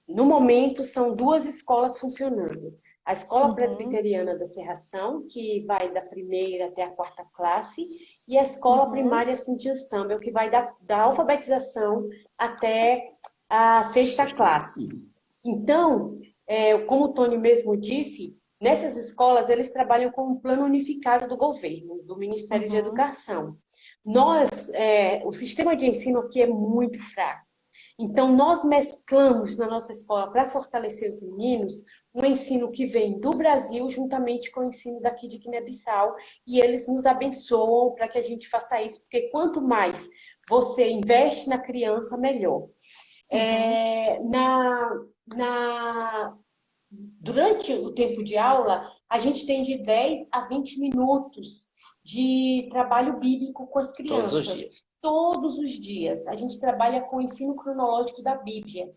Speaker 3: no momento são 2 escolas funcionando. A Escola Presbiteriana da Serração, que vai da 1ª até a 4ª classe, e a Escola Primária Cintia Samuel, que vai da alfabetização até a 6ª classe. Então, como o Tony mesmo disse, nessas escolas eles trabalham com um plano unificado do governo, do Ministério de Educação. O sistema de ensino aqui é muito fraco. Então, nós mesclamos na nossa escola, para fortalecer os meninos, um ensino que vem do Brasil, juntamente com o ensino daqui de Guiné-Bissau, e eles nos abençoam para que a gente faça isso, porque quanto mais você investe na criança, melhor. Durante o tempo de aula, a gente tem de 10 a 20 minutos de trabalho bíblico com as crianças.
Speaker 2: Todos os dias.
Speaker 3: Todos os dias. A gente trabalha com o ensino cronológico da Bíblia.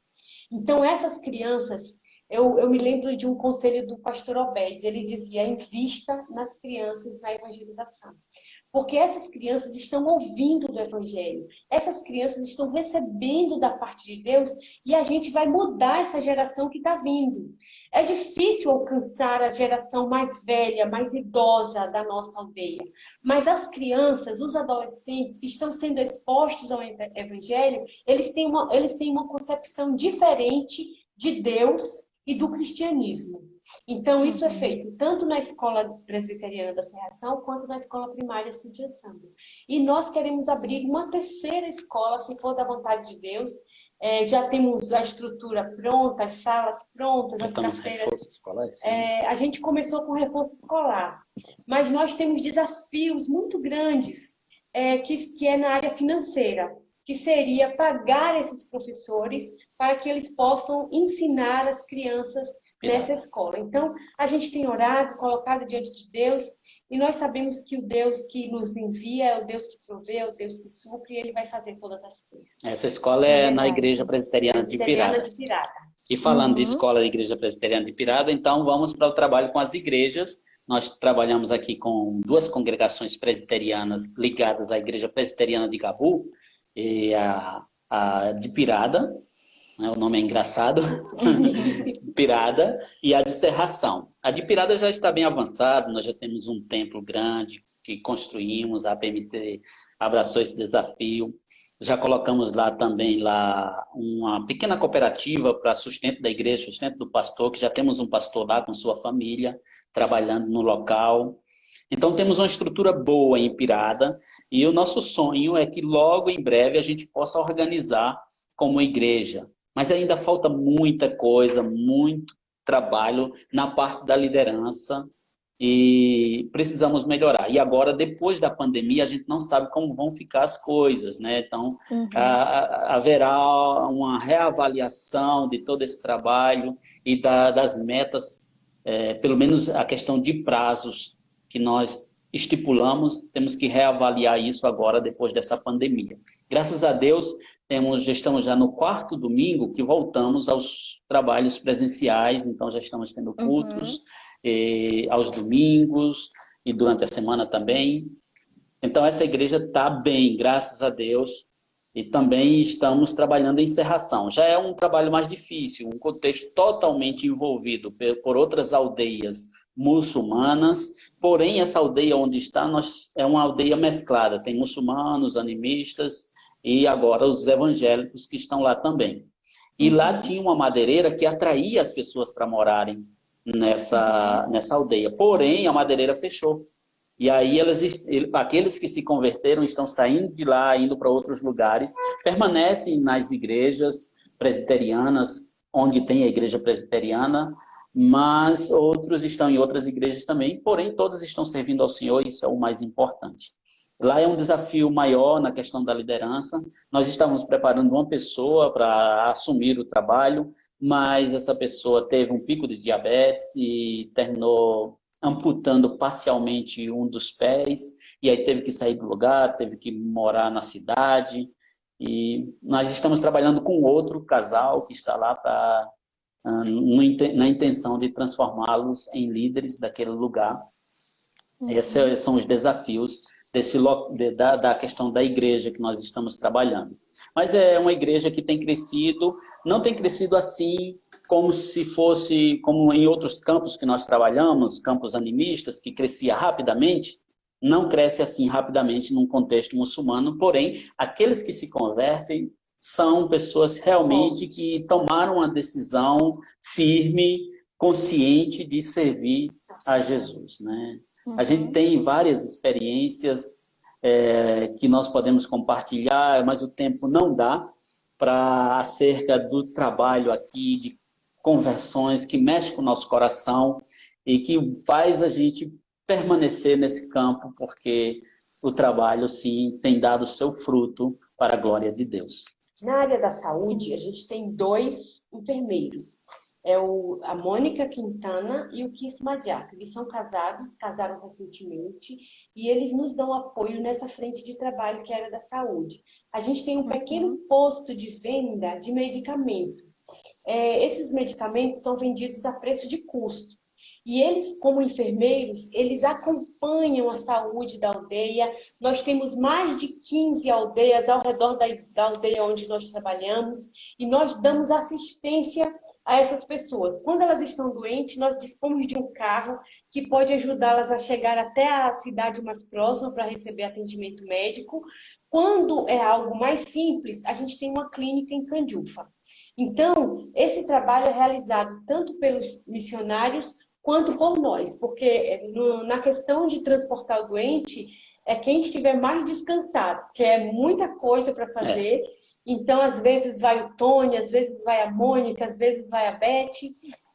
Speaker 3: Então, essas crianças, eu me lembro de um conselho do pastor Obedes, ele dizia, invista nas crianças na evangelização. porque essas crianças estão ouvindo do Evangelho, essas crianças estão recebendo da parte de Deus e a gente vai mudar essa geração que está vindo. É difícil alcançar a geração mais velha, mais idosa da nossa aldeia, mas as crianças, os adolescentes que estão sendo expostos ao Evangelho, eles têm uma concepção diferente de Deus e do cristianismo. Então, isso é feito tanto na escola presbiteriana da Serração, quanto na escola primária Cintia Samba. E nós queremos abrir uma terceira escola, se for da vontade de Deus. Já temos a estrutura pronta, as salas prontas, as carteiras. A gente começou com reforço escolar, mas nós temos desafios muito grandes, que é na área financeira, que seria pagar esses professores para que eles possam ensinar as crianças nessa escola. Então, a gente tem orado, colocado diante de Deus, e nós sabemos que o Deus que nos envia é o Deus que provê, é o Deus que supre, e Ele vai fazer todas as coisas.
Speaker 2: Essa escola é na Igreja Presbiteriana de Pirada. E falando de escola da Igreja Presbiteriana de Pirada, então vamos para o trabalho com as igrejas. Nós trabalhamos aqui com 2 congregações presbiterianas ligadas à Igreja Presbiteriana de Gabu, e a de Pirada, né, o nome é engraçado, Pirada, e a de Serração. A de Pirada já está bem avançada, nós já temos um templo grande que construímos, a PMT abraçou esse desafio. Já colocamos lá também uma pequena cooperativa para sustento da igreja, sustento do pastor, que já temos um pastor lá com sua família, trabalhando no local. Então temos uma estrutura boa em Pirada e o nosso sonho é que logo em breve a gente possa organizar como igreja. Mas ainda falta muita coisa, muito trabalho na parte da liderança e precisamos melhorar. E agora, depois da pandemia, a gente não sabe como vão ficar as coisas, né? Então, haverá uma reavaliação de todo esse trabalho e das metas, pelo menos a questão de prazos que nós estipulamos, temos que reavaliar isso agora, depois dessa pandemia. Graças a Deus, estamos já no 4º domingo que voltamos aos trabalhos presenciais, então já estamos tendo cultos aos domingos e durante a semana também. Então essa igreja está bem, graças a Deus, e também estamos trabalhando em Serração. Já é um trabalho mais difícil, um contexto totalmente envolvido por outras aldeias muçulmanas, porém essa aldeia onde está é uma aldeia mesclada, tem muçulmanos, animistas e agora os evangélicos que estão lá também. E lá tinha uma madeireira que atraía as pessoas para morarem nessa aldeia, porém a madeireira fechou. E aí aqueles que se converteram estão saindo de lá, indo para outros lugares, permanecem nas igrejas presbiterianas, onde tem a igreja presbiteriana, mas outros estão em outras igrejas também, porém todos estão servindo ao Senhor, isso é o mais importante. Lá é um desafio maior na questão da liderança. Nós estávamos preparando uma pessoa para assumir o trabalho, mas essa pessoa teve um pico de diabetes e terminou amputando parcialmente um dos pés, e aí teve que sair do lugar, teve que morar na cidade. E nós estamos trabalhando com outro casal que está lá na intenção de transformá-los em líderes daquele lugar. Esses são os desafios da questão da igreja que nós estamos trabalhando. Mas é uma igreja que tem crescido, não tem crescido assim como se fosse, como em outros campos que nós trabalhamos, campos animistas, que crescia rapidamente, não cresce assim rapidamente num contexto muçulmano, porém, aqueles que se convertem são pessoas realmente que tomaram uma decisão firme, consciente de servir a Jesus, né? A gente tem várias experiências que nós podemos compartilhar, mas o tempo não dá para acerca do trabalho aqui, de conversões que mexe com o nosso coração e que faz a gente permanecer nesse campo, porque o trabalho, sim, tem dado seu fruto para a glória de Deus.
Speaker 3: Na área da saúde, a gente tem 2 enfermeiros. A Mônica Quintana e o Kiss Madiac. Eles são casaram recentemente, e eles nos dão apoio nessa frente de trabalho que era da saúde. A gente tem um pequeno posto de venda de medicamento. Esses medicamentos são vendidos a preço de custo. E eles, como enfermeiros, eles acompanham a saúde da aldeia. Nós temos mais de 15 aldeias ao redor da aldeia onde nós trabalhamos e nós damos assistência a essas pessoas. Quando elas estão doentes, nós dispomos de um carro que pode ajudá-las a chegar até a cidade mais próxima para receber atendimento médico. Quando é algo mais simples, a gente tem uma clínica em Candiúfa. Então, esse trabalho é realizado tanto pelos missionários quanto por nós, porque na questão de transportar o doente, é quem estiver mais descansado, que é muita coisa para fazer. Então, às vezes vai o Tony, às vezes vai a Mônica, às vezes vai a Beth.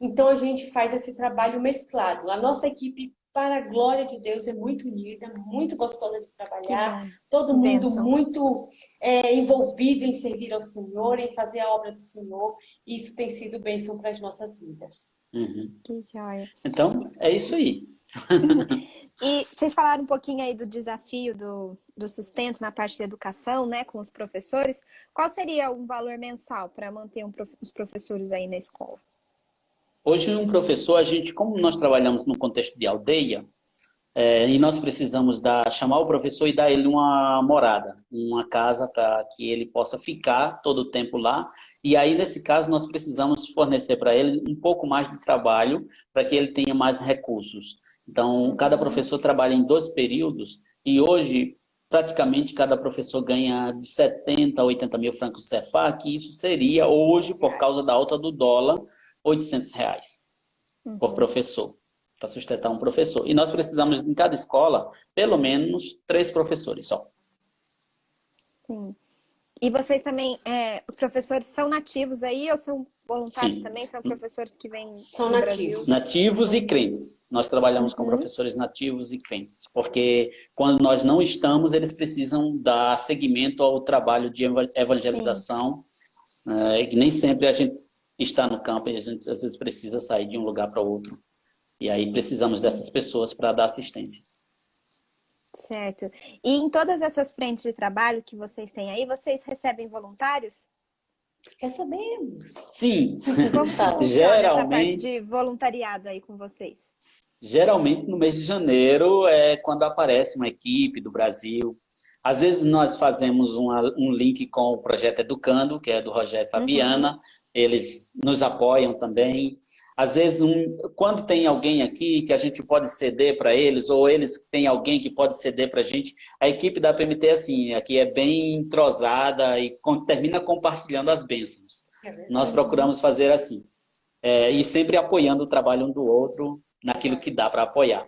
Speaker 3: Então, a gente faz esse trabalho mesclado. A nossa equipe, para a glória de Deus, é muito unida, muito gostosa de trabalhar. Todo mundo muito envolvido em servir ao Senhor, em fazer a obra do Senhor. E isso tem sido bênção para as nossas vidas.
Speaker 2: Uhum.
Speaker 1: Que joia.
Speaker 2: Então, é isso aí.
Speaker 1: E vocês falaram um pouquinho aí do desafio do sustento na parte de educação, né, com os professores. Qual seria um valor mensal para manter os professores aí na escola?
Speaker 2: Hoje, um professor, como nós trabalhamos no contexto de aldeia, e nós precisamos chamar o professor e dar ele uma morada, uma casa para que ele possa ficar todo o tempo lá. E aí, nesse caso, nós precisamos fornecer para ele um pouco mais de trabalho para que ele tenha mais recursos. Então, cada professor trabalha em 2 períodos e hoje, praticamente, cada professor ganha de 70 a 80 mil francos CFA, que isso seria, hoje, por causa da alta do dólar, R$800 por professor, para sustentar um professor. E nós precisamos, em cada escola, pelo menos 3 professores só.
Speaker 1: Sim. E vocês também, os professores são nativos aí ou são voluntários? Sim. Também? São professores que vêm do Brasil?
Speaker 2: Nativos e crentes. Nós trabalhamos com professores nativos e crentes, porque quando nós não estamos, eles precisam dar seguimento ao trabalho de evangelização, que nem sempre a gente está no campo e a gente às vezes precisa sair de um lugar para outro. E aí precisamos dessas pessoas para dar assistência.
Speaker 1: Certo. E em todas essas frentes de trabalho que vocês têm aí, vocês recebem voluntários?
Speaker 3: Recebemos.
Speaker 2: Sim.
Speaker 1: Como funciona essa parte de voluntariado aí com vocês?
Speaker 2: Geralmente no mês de janeiro é quando aparece uma equipe do Brasil. Às vezes nós fazemos um link com o Projeto Educando, que é do Rogério e Fabiana. Eles nos apoiam também. Às vezes, quando tem alguém aqui que a gente pode ceder para eles, ou eles têm alguém que pode ceder para a gente, a equipe da PMT assim, aqui é bem entrosada e termina compartilhando as bênçãos. Nós procuramos fazer assim. E sempre apoiando o trabalho um do outro naquilo que dá para apoiar.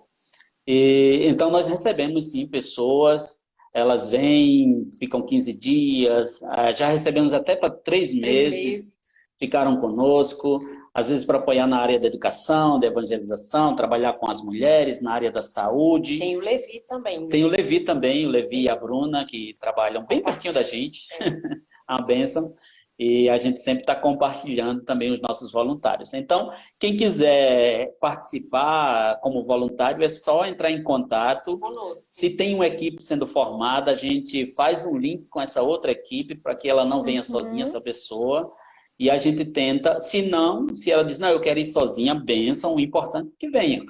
Speaker 2: Então, nós recebemos, sim, pessoas, elas vêm, ficam 15 dias, já recebemos até para 3 meses, ficaram conosco. Às vezes para apoiar na área da educação, da evangelização, trabalhar com as mulheres, na área da saúde.
Speaker 3: Tem o Levi também.
Speaker 2: Tem o Levi também, o Levi e a Bruna, que trabalham bem pertinho da gente. É uma bênção. E a gente sempre está compartilhando também os nossos voluntários. Então, quem quiser participar como voluntário, é só entrar em contato.
Speaker 3: Conosco.
Speaker 2: Se tem uma equipe sendo formada, a gente faz um link com essa outra equipe para que ela não venha sozinha, essa pessoa. E a gente tenta, se ela diz, não, eu quero ir sozinha, bênção, o importante é que venha.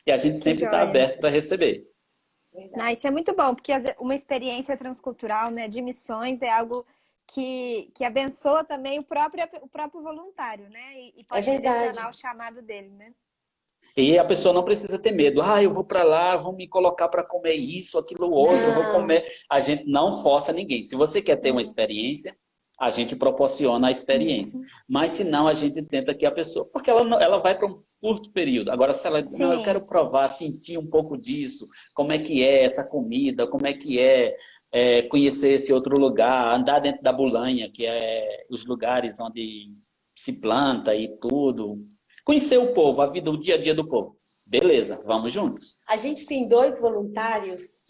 Speaker 2: E a gente sempre está aberto para receber.
Speaker 1: Isso é muito bom, porque uma experiência transcultural, né, de missões é algo que abençoa também o próprio voluntário, né? E pode direcionar o chamado dele, né?
Speaker 2: E a pessoa não precisa ter medo. Eu vou para lá, vou me colocar para comer isso, aquilo, outro, vou comer. A gente não força ninguém. Se você quer ter uma experiência, a gente proporciona a experiência. Mas se não, a gente tenta que a pessoa... Porque ela vai para um curto período. Agora, se ela diz, não, eu quero provar, sentir um pouco disso, como é que é essa comida, como é que é conhecer esse outro lugar, andar dentro da Bolanha, que é os lugares onde se planta e tudo. Conhecer o povo, a vida, o dia a dia do povo. Beleza, vamos juntos.
Speaker 3: A gente tem 2 voluntários,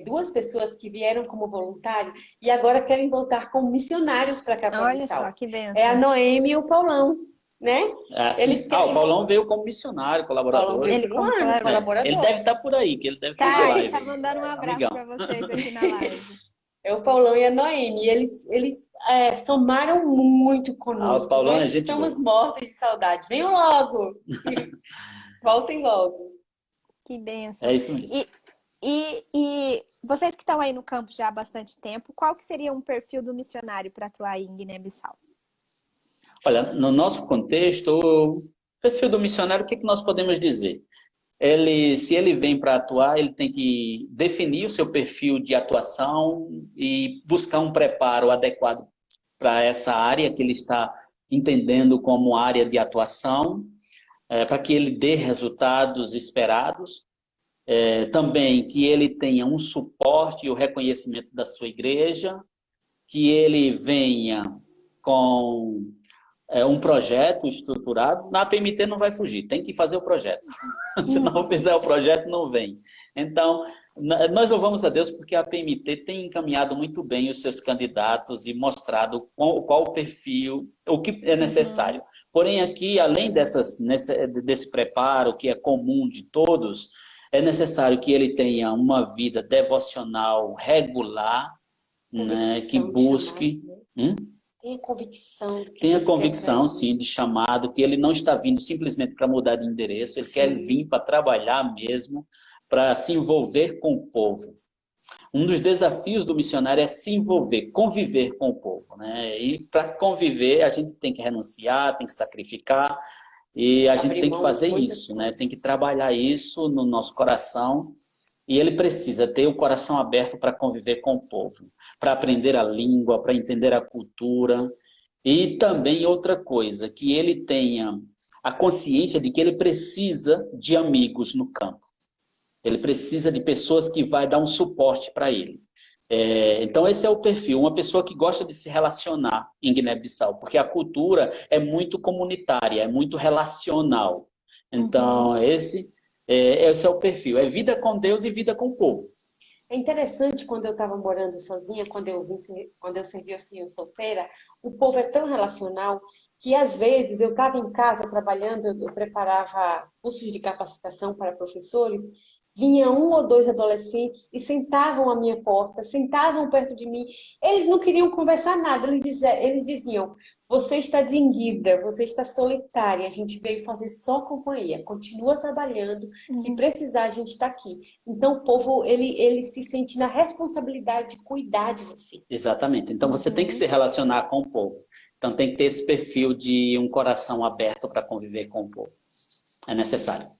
Speaker 3: 2 pessoas que vieram como voluntário e agora querem voltar como missionários para cá.
Speaker 1: Olha só, que benção.
Speaker 3: É a Noemi e o Paulão, né?
Speaker 2: Eles querem... O Paulão veio como missionário, colaborador.
Speaker 3: Ele como colaborador.
Speaker 2: Ele deve estar por aí, que ele deve estar na live.
Speaker 1: Ele tá mandando um abraço para vocês aqui na live.
Speaker 3: É o Paulão e a Noemi. Eles somaram muito conosco.
Speaker 2: Os Paulão,
Speaker 3: Nós estamos mortos de saudade. Venham logo! Voltem logo.
Speaker 1: Que bênção.
Speaker 2: É isso mesmo.
Speaker 1: E vocês que estão aí no campo já há bastante tempo, qual que seria um perfil do missionário para atuar em Guiné-Bissau?
Speaker 2: Olha, no nosso contexto, o perfil do missionário, o que nós podemos dizer? Se ele vem para atuar, ele tem que definir o seu perfil de atuação e buscar um preparo adequado para essa área que ele está entendendo como área de atuação, para que ele dê resultados esperados. Também que ele tenha um suporte e o reconhecimento da sua igreja, que ele venha com um projeto estruturado. Na PMT não vai fugir, tem que fazer o projeto. Se não fizer o projeto, não vem. Então, nós louvamos a Deus porque a PMT tem encaminhado muito bem os seus candidatos e mostrado qual o perfil, o que é necessário. Porém, aqui, além desse preparo que é comum de todos, é necessário que ele tenha uma vida devocional regular, né, que busque...
Speaker 3: Tenha convicção.
Speaker 2: Tenha convicção, sim, de chamado, que ele não está vindo simplesmente para mudar de endereço, ele quer vir para trabalhar mesmo, para se envolver com o povo. Um dos desafios do missionário é se envolver, conviver com o povo, né? E para conviver, a gente tem que renunciar, tem que sacrificar, e a gente tem que fazer isso, né? Tem que trabalhar isso no nosso coração. E ele precisa ter o coração aberto para conviver com o povo, para aprender a língua, para entender a cultura. E também outra coisa, que ele tenha a consciência de que ele precisa de amigos no campo. Ele precisa de pessoas que vai dar um suporte para ele. Então esse é o perfil, uma pessoa que gosta de se relacionar em Guiné-Bissau, porque a cultura é muito comunitária, é muito relacional. Então esse é o perfil, é vida com Deus e vida com o povo.
Speaker 3: É interessante, quando eu estava morando sozinha, quando eu servi assim, eu solteira, o povo é tão relacional que às vezes eu estava em casa trabalhando, eu preparava cursos de capacitação para professores, vinha 1 ou 2 adolescentes e sentavam à minha porta, sentavam perto de mim. Eles não queriam conversar nada, eles diziam: você está desenguida, você está solitária, a gente veio fazer só companhia, continua trabalhando, se precisar a gente está aqui. Então o povo, ele se sente na responsabilidade de cuidar de você.
Speaker 2: Exatamente, então você tem que se relacionar com o povo. Então tem que ter esse perfil de um coração aberto para conviver com o povo. É necessário.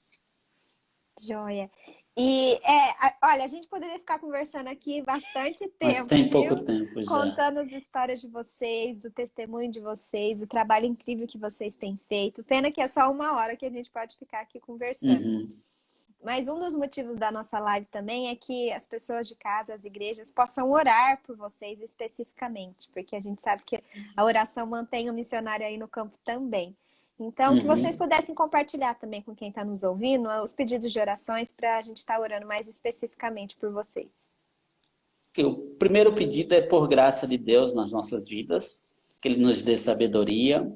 Speaker 1: Joia. E, olha, a gente poderia ficar conversando aqui bastante tempo.
Speaker 2: Mas tem pouco tempo já.
Speaker 1: Contando as histórias de vocês, o testemunho de vocês, o trabalho incrível que vocês têm feito. Pena que é só 1 hora que a gente pode ficar aqui conversando. Mas um dos motivos da nossa live também é que as pessoas de casa, as igrejas, possam orar por vocês especificamente, porque a gente sabe que a oração mantém o missionário aí no campo também. Então, que vocês pudessem compartilhar também com quem está nos ouvindo os pedidos de orações para a gente estar orando mais especificamente por vocês.
Speaker 2: O primeiro pedido é por graça de Deus nas nossas vidas, que Ele nos dê sabedoria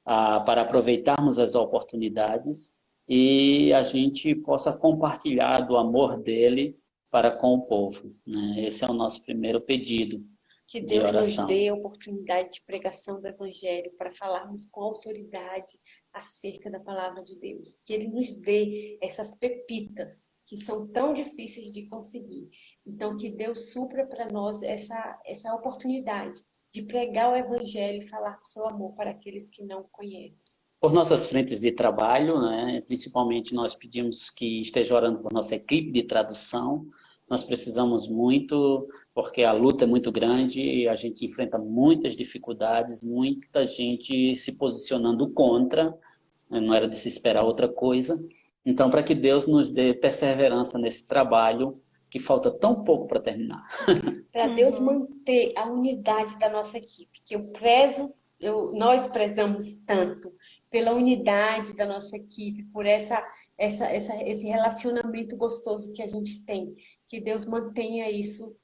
Speaker 2: para aproveitarmos as oportunidades e a gente possa compartilhar do amor dele para com o povo, né? Esse é o nosso primeiro pedido.
Speaker 3: Que Deus nos dê a oportunidade de pregação do Evangelho para falarmos com autoridade acerca da palavra de Deus. Que Ele nos dê essas pepitas que são tão difíceis de conseguir. Então, que Deus supra para nós essa oportunidade de pregar o Evangelho e falar do seu amor para aqueles que não conhecem.
Speaker 2: Por nossas frentes de trabalho, né? Principalmente nós pedimos que esteja orando por nossa equipe de tradução. Nós precisamos muito, porque a luta é muito grande e a gente enfrenta muitas dificuldades, muita gente se posicionando contra, não era de se esperar outra coisa. Então, para que Deus nos dê perseverança nesse trabalho, que falta tão pouco para terminar.
Speaker 3: Para Deus manter a unidade da nossa equipe, que nós prezamos tanto pela unidade da nossa equipe, por esse relacionamento gostoso que a gente tem. Que Deus mantenha isso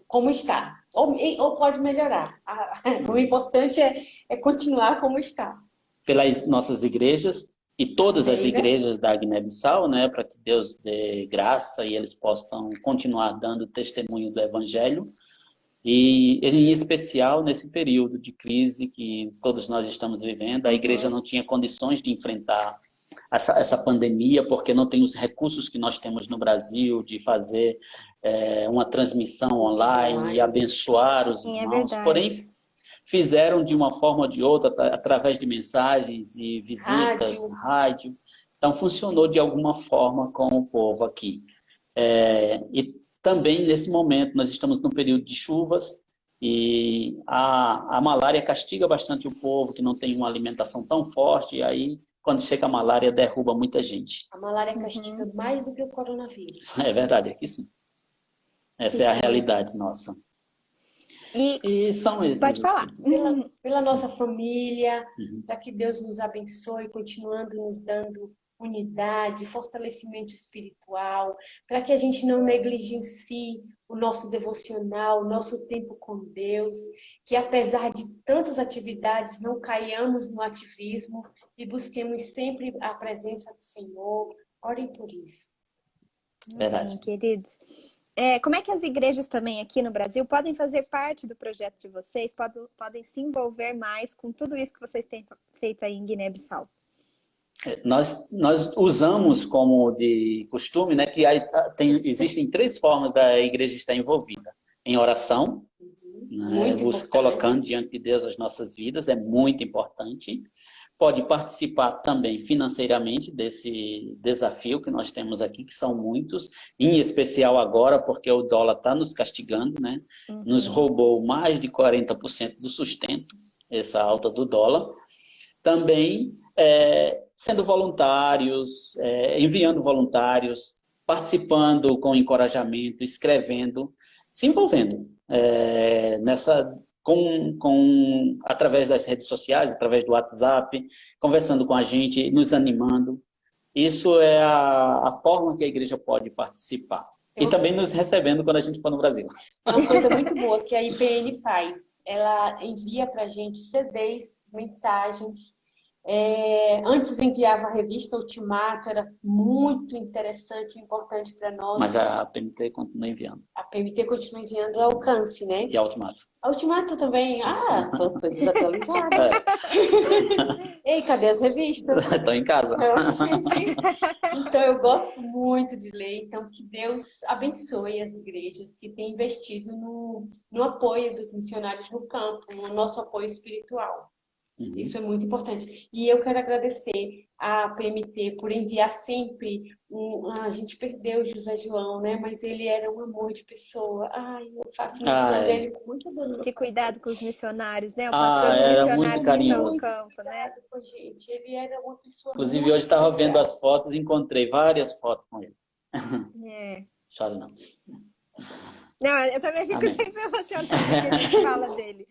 Speaker 3: como está. Ou pode melhorar. O importante é continuar como está.
Speaker 2: Pelas nossas igrejas e todas as igrejas da Guiné-Bissau, né, para que Deus dê graça e eles possam continuar dando testemunho do Evangelho. E, em especial, nesse período de crise que todos nós estamos vivendo, a igreja não tinha condições de enfrentar essa pandemia, porque não tem os recursos que nós temos no Brasil de fazer uma transmissão online e abençoar os irmãos. Porém, fizeram de uma forma ou de outra, através de mensagens e visitas, rádio. Então, funcionou de alguma forma com o povo aqui. E também, nesse momento, nós estamos num período de chuvas e a malária castiga bastante o povo, que não tem uma alimentação tão forte, e aí, quando chega a malária, derruba muita gente.
Speaker 3: A malária castiga mais do que o coronavírus.
Speaker 2: É verdade, aqui sim. Essa é a realidade nossa. E são esses.
Speaker 1: Pode falar.
Speaker 3: Pela nossa família, para que Deus nos abençoe, continuando nos dando unidade, fortalecimento espiritual, para que a gente não negligencie o nosso devocional, o nosso tempo com Deus, que apesar de tantas atividades, não caiamos no ativismo e busquemos sempre a presença do Senhor. Orem por isso.
Speaker 2: Verdade.
Speaker 1: Queridos. Como é que as igrejas também aqui no Brasil podem fazer parte do projeto de vocês, podem se envolver mais com tudo isso que vocês têm feito aí em Guiné-Bissau?
Speaker 2: Nós usamos como de costume, né, que existem 3 formas da igreja estar envolvida. Em oração, né, colocando diante de Deus as nossas vidas, é muito importante. Pode participar também financeiramente desse desafio que nós temos aqui, que são muitos, em especial agora, porque o dólar está nos castigando, né? Nos roubou mais de 40% do sustento, essa alta do dólar. Também sendo voluntários, enviando voluntários, participando com encorajamento, escrevendo, se envolvendo através das redes sociais, através do WhatsApp, conversando com a gente, nos animando. Isso é a forma que a igreja pode participar. E também nos recebendo quando a gente for no Brasil.
Speaker 3: Uma coisa muito boa que a IPN faz, ela envia para a gente CDs, mensagens. Antes enviava a revista Ultimato, era muito interessante e importante para nós.
Speaker 2: Mas a PMT continua enviando.
Speaker 3: A PMT continua enviando Alcance, né?
Speaker 2: E a Ultimato.
Speaker 3: A Ultimato também. Tô desatualizada. Ei, cadê as revistas?
Speaker 2: Estão em casa.
Speaker 3: Então, eu gosto muito de ler. Então, que Deus abençoe as igrejas que têm investido no apoio dos missionários no campo, no nosso apoio espiritual. Isso é muito importante. E eu quero agradecer à PMT por enviar sempre a gente perdeu o José João, né? Mas ele era um amor de pessoa. Eu faço menção dele com muita dor.
Speaker 1: De cuidado com os missionários, né? O pastor dos missionários que estão no campo, né?
Speaker 3: Gente, ele era uma pessoa.
Speaker 2: Inclusive, hoje estava vendo as fotos e encontrei várias fotos com ele. Choro não.
Speaker 1: Não, eu também fico sempre emocionada quando a gente fala dele.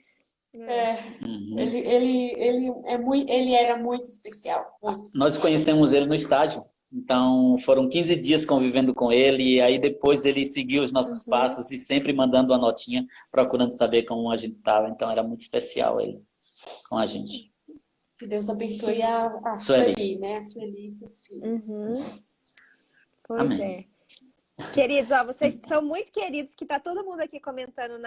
Speaker 3: Ele era muito especial.
Speaker 2: Nós conhecemos ele no estágio, então foram 15 dias convivendo com ele, e aí depois ele seguiu os nossos passos e sempre mandando uma notinha, procurando saber como a gente estava, então era muito especial ele com a gente.
Speaker 3: Que Deus abençoe a Sueli, né? A Sueli e seus filhos.
Speaker 1: Pois Amém. Queridos, vocês são muito queridos, que tá todo mundo aqui comentando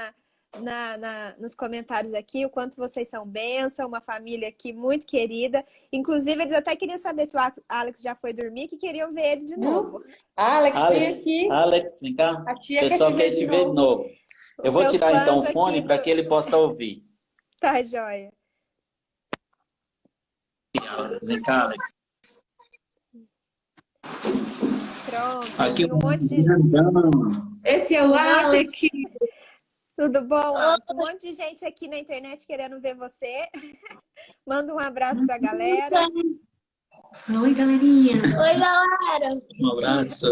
Speaker 1: nos comentários aqui o quanto vocês são bênção, uma família aqui muito querida. Inclusive, eles até queriam saber se o Alex já foi dormir, que queriam ver ele de novo.
Speaker 3: Alex, vem aqui.
Speaker 2: Alex, vem cá.
Speaker 3: A tia
Speaker 2: o pessoal quer te ver de novo. Eu vou tirar então o fone para que ele possa ouvir.
Speaker 1: Tá, joia.
Speaker 2: Vem cá, Alex.
Speaker 1: Pronto.
Speaker 2: Aqui
Speaker 1: um monte de...
Speaker 3: Esse é o Alex.
Speaker 1: Tudo bom, Alex? Um monte de gente aqui na internet querendo ver você. Manda um abraço pra galera.
Speaker 3: Oi, galerinha.
Speaker 4: Oi, galera.
Speaker 2: Um abraço.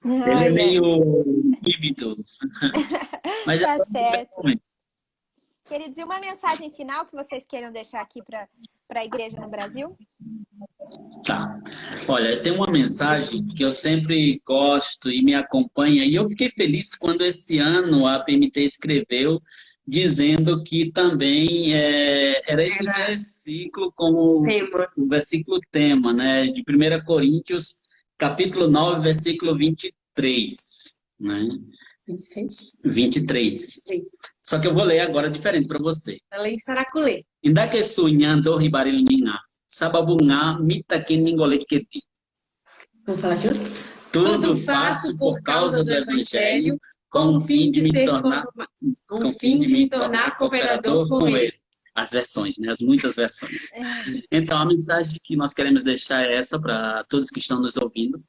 Speaker 2: Ele é meio tímido. Mas
Speaker 1: tá certo. Queridos, e uma mensagem final que vocês queiram deixar aqui para a igreja no Brasil?
Speaker 2: Tá. Olha, tem uma mensagem que eu sempre gosto e me acompanha, e eu fiquei feliz quando esse ano a PMT escreveu dizendo que também era esse versículo como o versículo tema, né, de 1 Coríntios, capítulo 9, versículo 23, né? 23. Só que eu vou ler agora diferente para você.
Speaker 3: Ela é em Saraculê.
Speaker 2: Inda que sunhando ribarilnina. Sababungá, mitakeningoleketi.
Speaker 3: Vamos falar junto?
Speaker 2: Tudo faço por causa do Evangelho, com o fim de me tornar cooperador com ele. As versões, né? As muitas versões. Então, a mensagem que nós queremos deixar é essa para todos que estão nos ouvindo,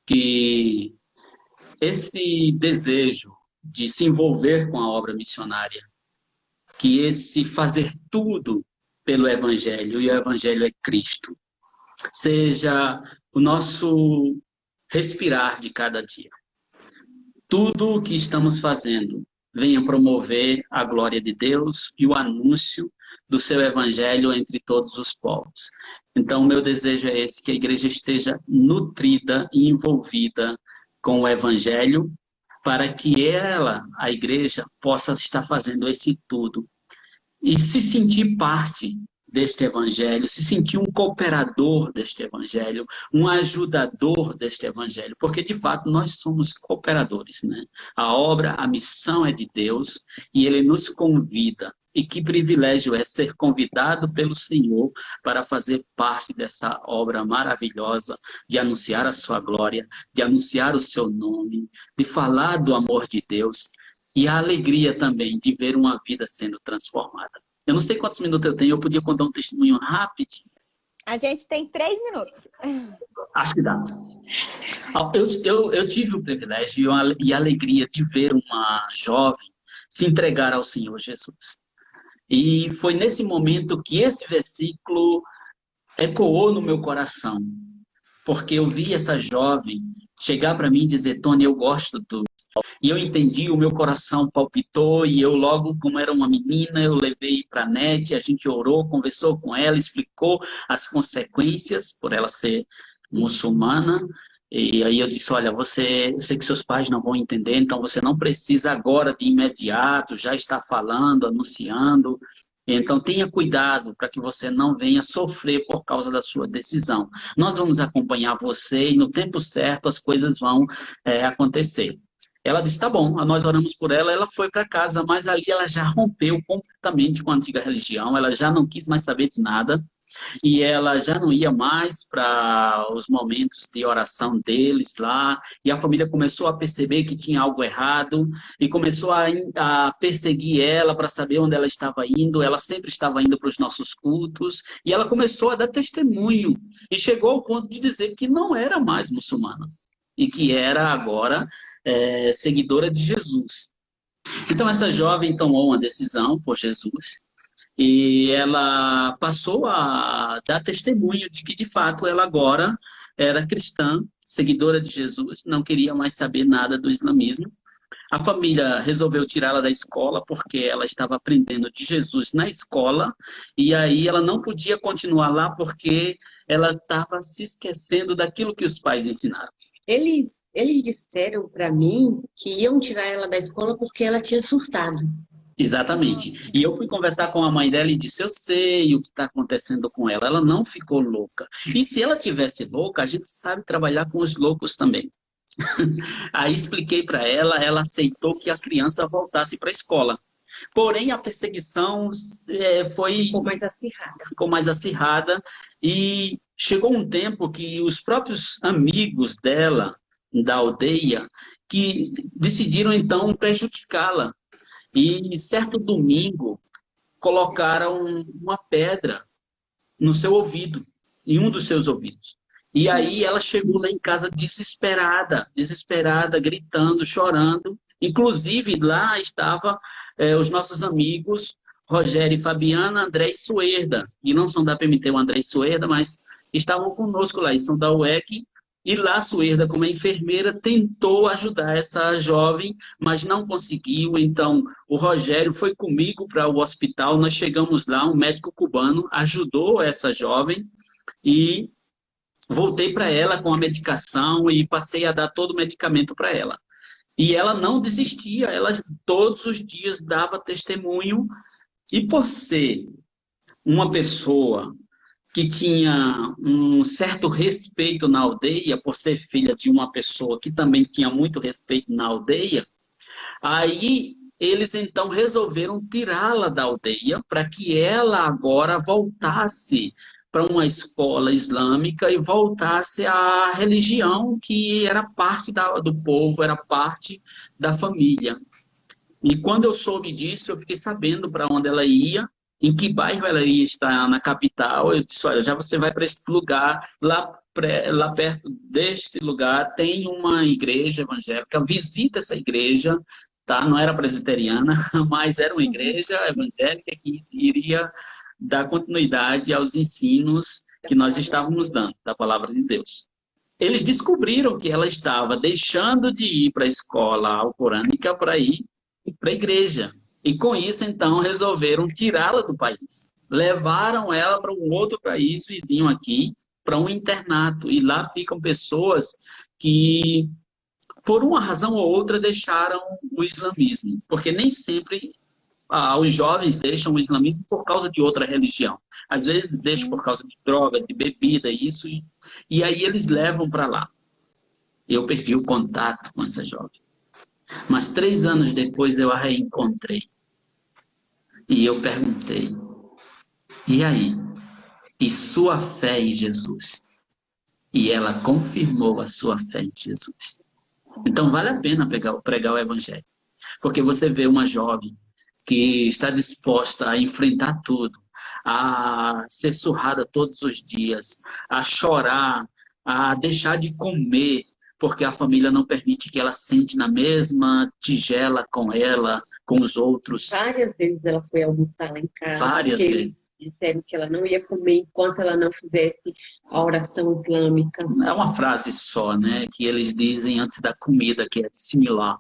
Speaker 2: que esse desejo de se envolver com a obra missionária, que esse fazer tudo pelo Evangelho, e o Evangelho é Cristo, seja o nosso respirar de cada dia. Tudo o que estamos fazendo venha promover a glória de Deus e o anúncio do seu Evangelho entre todos os povos. Então, meu desejo é esse, que a igreja esteja nutrida e envolvida com o Evangelho, para que ela, a igreja, possa estar fazendo esse tudo e se sentir parte deste Evangelho, se sentir um cooperador deste Evangelho, um ajudador deste Evangelho, porque de fato nós somos cooperadores, né? A obra, a missão é de Deus e Ele nos convida. E que privilégio é ser convidado pelo Senhor para fazer parte dessa obra maravilhosa, de anunciar a sua glória, de anunciar o seu nome, de falar do amor de Deus e a alegria também de ver uma vida sendo transformada. Eu não sei quantos minutos eu tenho, eu podia contar um testemunho rapidinho.
Speaker 1: A gente tem 3 minutos.
Speaker 2: Acho que dá. Eu tive o privilégio e a alegria de ver uma jovem se entregar ao Senhor Jesus. E foi nesse momento que esse versículo ecoou no meu coração. Porque eu vi essa jovem chegar para mim e dizer: Tony, eu gosto do... E eu entendi, o meu coração palpitou e eu logo, como era uma menina, eu levei para a net, a gente orou, conversou com ela, explicou as consequências por ela ser muçulmana. E aí eu disse: olha, eu sei que seus pais não vão entender, então você não precisa agora de imediato já estar falando, anunciando. Então tenha cuidado para que você não venha sofrer por causa da sua decisão. Nós vamos acompanhar você e no tempo certo as coisas vão acontecer. Ela disse: tá bom, nós oramos por ela, ela foi para casa, mas ali ela já rompeu completamente com a antiga religião, ela já não quis mais saber de nada. E ela já não ia mais para os momentos de oração deles lá, e a família começou a perceber que tinha algo errado, e começou a perseguir ela para saber onde ela estava indo. Ela sempre estava indo para os nossos cultos, e ela começou a dar testemunho, e chegou ao ponto de dizer que não era mais muçulmana, e que era agora seguidora de Jesus. Então essa jovem tomou uma decisão por Jesus, e ela passou a dar testemunho de que, de fato, ela agora era cristã, seguidora de Jesus, não queria mais saber nada do islamismo. A família resolveu tirá-la da escola porque ela estava aprendendo de Jesus na escola, e aí ela não podia continuar lá porque ela estava se esquecendo daquilo que os pais ensinaram.
Speaker 3: Eles disseram para mim que iam tirar ela da escola porque ela tinha surtado.
Speaker 2: Exatamente. E eu fui conversar com a mãe dela e disse: eu sei o que está acontecendo com ela. Ela não ficou louca. E se ela tivesse louca, a gente sabe trabalhar com os loucos também. Aí expliquei para ela, ela aceitou que a criança voltasse para a escola. Porém, a perseguição ficou mais acirrada. E chegou um tempo que os próprios amigos dela, da aldeia, que decidiram então prejudicá-la. E certo domingo, colocaram uma pedra no seu ouvido, em um dos seus ouvidos. E aí ela chegou lá em casa desesperada, gritando, chorando. Inclusive, lá estavam os nossos amigos, Rogério e Fabiana, André e Suerda. E não são da PMT o André e Suerda, mas estavam conosco lá, e são da UEC. E lá a Suerda, como enfermeira, tentou ajudar essa jovem, mas não conseguiu. Então, o Rogério foi comigo para o hospital. Nós chegamos lá, um médico cubano ajudou essa jovem e voltei para ela com a medicação e passei a dar todo o medicamento para ela. E ela não desistia, ela todos os dias dava testemunho. E por ser uma pessoa que tinha um certo respeito na aldeia, por ser filha de uma pessoa que também tinha muito respeito na aldeia, aí eles então resolveram tirá-la da aldeia para que ela agora voltasse para uma escola islâmica e voltasse à religião que era parte do povo, era parte da família. E quando eu soube disso, eu fiquei sabendo para onde ela ia, em que bairro ela ia estar na capital. Eu disse, olha, já você vai para esse lugar, lá perto deste lugar tem uma igreja evangélica, visita essa igreja, tá? Não era presbiteriana, mas era uma igreja evangélica que iria dar continuidade aos ensinos que nós estávamos dando, da palavra de Deus. Eles descobriram que ela estava deixando de ir para a escola alcorânica para ir para a igreja. E com isso, então, resolveram tirá-la do país. Levaram ela para um outro país vizinho aqui, para um internato. E lá ficam pessoas que, por uma razão ou outra, deixaram o islamismo. Porque nem sempre os jovens deixam o islamismo por causa de outra religião. Às vezes deixam por causa de drogas, de bebida, isso. E aí eles levam para lá. Eu perdi o contato com essa jovem. Mas 3 anos depois eu a reencontrei. E eu perguntei, e aí? E sua fé em Jesus? E ela confirmou a sua fé em Jesus. Então vale a pena pregar o evangelho. Porque você vê uma jovem que está disposta a enfrentar tudo, a ser surrada todos os dias, a chorar, a deixar de comer, porque a família não permite que ela sente na mesma tigela com ela, com os outros.
Speaker 3: Várias vezes ela foi almoçar lá em casa.
Speaker 2: Várias vezes.
Speaker 3: Disseram que ela não ia comer enquanto ela não fizesse a oração islâmica.
Speaker 2: É uma frase só, né? Que eles dizem antes da comida, que é similar.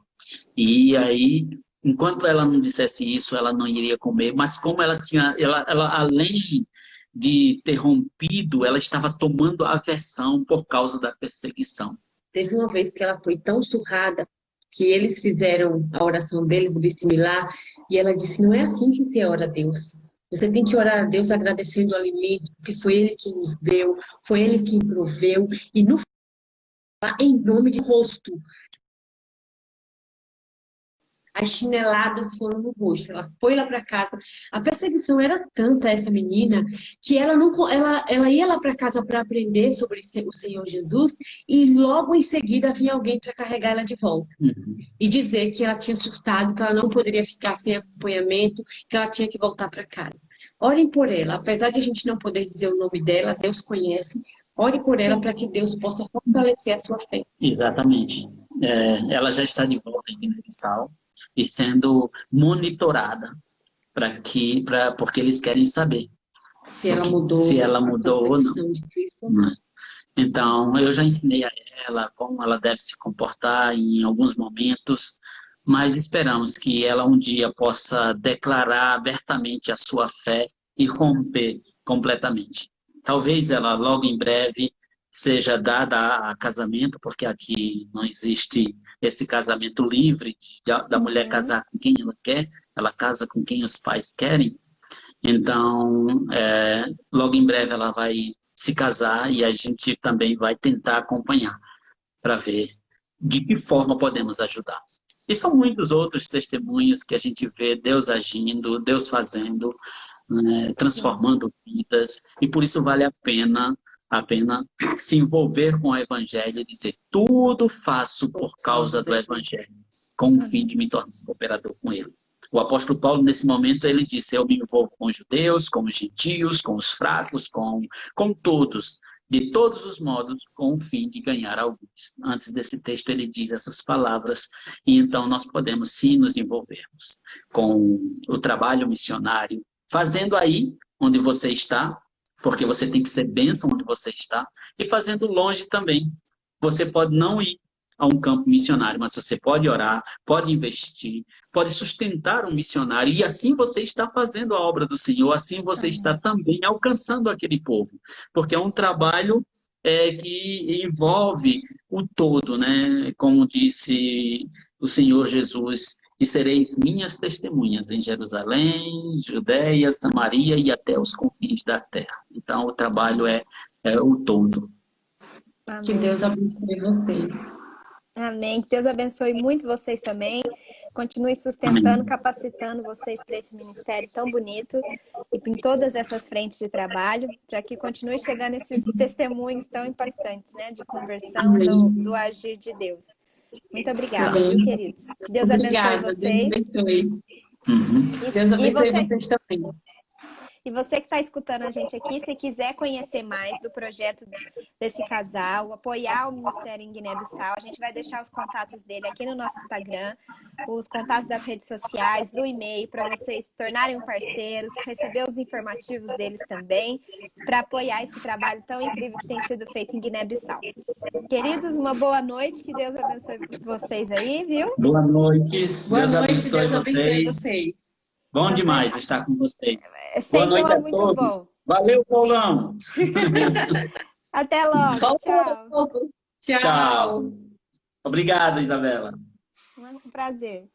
Speaker 2: E aí, enquanto ela não dissesse isso, ela não iria comer. Mas como ela tinha, ela além de ter rompido, ela estava tomando aversão por causa da perseguição.
Speaker 3: Teve uma vez que ela foi tão surrada que eles fizeram a oração deles, Bismillah, e ela disse, não é assim que se ora a Deus. Você tem que orar a Deus agradecendo o alimento, porque foi Ele quem nos deu, foi Ele quem proveu, e no em nome de rosto. As chineladas foram no rosto. Ela foi lá para casa. A perseguição era tanta essa menina que ela ia lá para casa para aprender sobre o Senhor Jesus e logo em seguida vinha alguém para carregar ela de volta e dizer que ela tinha surtado, que ela não poderia ficar sem acompanhamento, que ela tinha que voltar para casa. Orem por ela, apesar de a gente não poder dizer o nome dela, Deus conhece. Ore por ela para que Deus possa fortalecer a sua fé.
Speaker 2: Exatamente. Ela já está de volta em Guiné-Bissau e sendo monitorada porque eles querem saber
Speaker 3: se ela mudou
Speaker 2: ou não. Então, eu já ensinei a ela como ela deve se comportar em alguns momentos, mas esperamos que ela um dia possa declarar abertamente a sua fé e romper completamente. Talvez ela logo em breve seja dada a casamento, porque aqui não existe esse casamento livre da mulher casar com quem ela quer, ela casa com quem os pais querem. Então, logo em breve ela vai se casar e a gente também vai tentar acompanhar para ver de que forma podemos ajudar. E são muitos outros testemunhos que a gente vê Deus agindo, Deus fazendo, né, transformando vidas, e por isso vale a pena se envolver com o Evangelho e dizer, tudo faço por causa do Evangelho, com o fim de me tornar cooperador com ele. O apóstolo Paulo, nesse momento, ele disse, eu me envolvo com os judeus, com os gentios, com os fracos, com todos, de todos os modos, com o fim de ganhar alguns. Antes desse texto, ele diz essas palavras, e então nós podemos sim nos envolvermos com o trabalho missionário, fazendo aí onde você está, porque você tem que ser bênção onde você está, e fazendo longe também. Você pode não ir a um campo missionário, mas você pode orar, pode investir, pode sustentar um missionário, e assim você está fazendo a obra do Senhor, assim você está também alcançando aquele povo, porque é um trabalho que envolve o todo, né? Como disse o Senhor Jesus, e sereis minhas testemunhas em Jerusalém, Judeia, Samaria e até os confins da terra. Então, o trabalho é o todo.
Speaker 1: Amém.
Speaker 3: Que Deus abençoe vocês.
Speaker 1: Amém. Que Deus abençoe muito vocês também. Continue sustentando,
Speaker 2: Amém.
Speaker 1: capacitando vocês para esse ministério tão bonito. em todas essas frentes de trabalho, para que continue chegando esses testemunhos tão impactantes, né, de conversão do agir de Deus. Muito obrigada, viu, queridos? Que Deus abençoe vocês.
Speaker 3: Deus abençoe.
Speaker 2: Uhum.
Speaker 3: Deus abençoe vocês também.
Speaker 1: E você que está escutando a gente aqui, se quiser conhecer mais do projeto desse casal, apoiar o Ministério em Guiné-Bissau, a gente vai deixar os contatos dele aqui no nosso Instagram, os contatos das redes sociais, do e-mail, para vocês se tornarem parceiros, receber os informativos deles também, para apoiar esse trabalho tão incrível que tem sido feito em Guiné-Bissau. Queridos, uma boa noite, que Deus abençoe vocês aí, viu?
Speaker 2: Boa noite,
Speaker 3: Deus
Speaker 2: abençoe vocês. Bom
Speaker 1: Então,
Speaker 2: demais estar com vocês.
Speaker 1: É
Speaker 2: Boa
Speaker 1: sempre
Speaker 2: noite a
Speaker 1: muito
Speaker 2: todos.
Speaker 1: bom.
Speaker 2: Valeu, Paulão.
Speaker 1: Até logo. Tchau.
Speaker 2: Tchau. Obrigado, Isabela.
Speaker 1: Um prazer.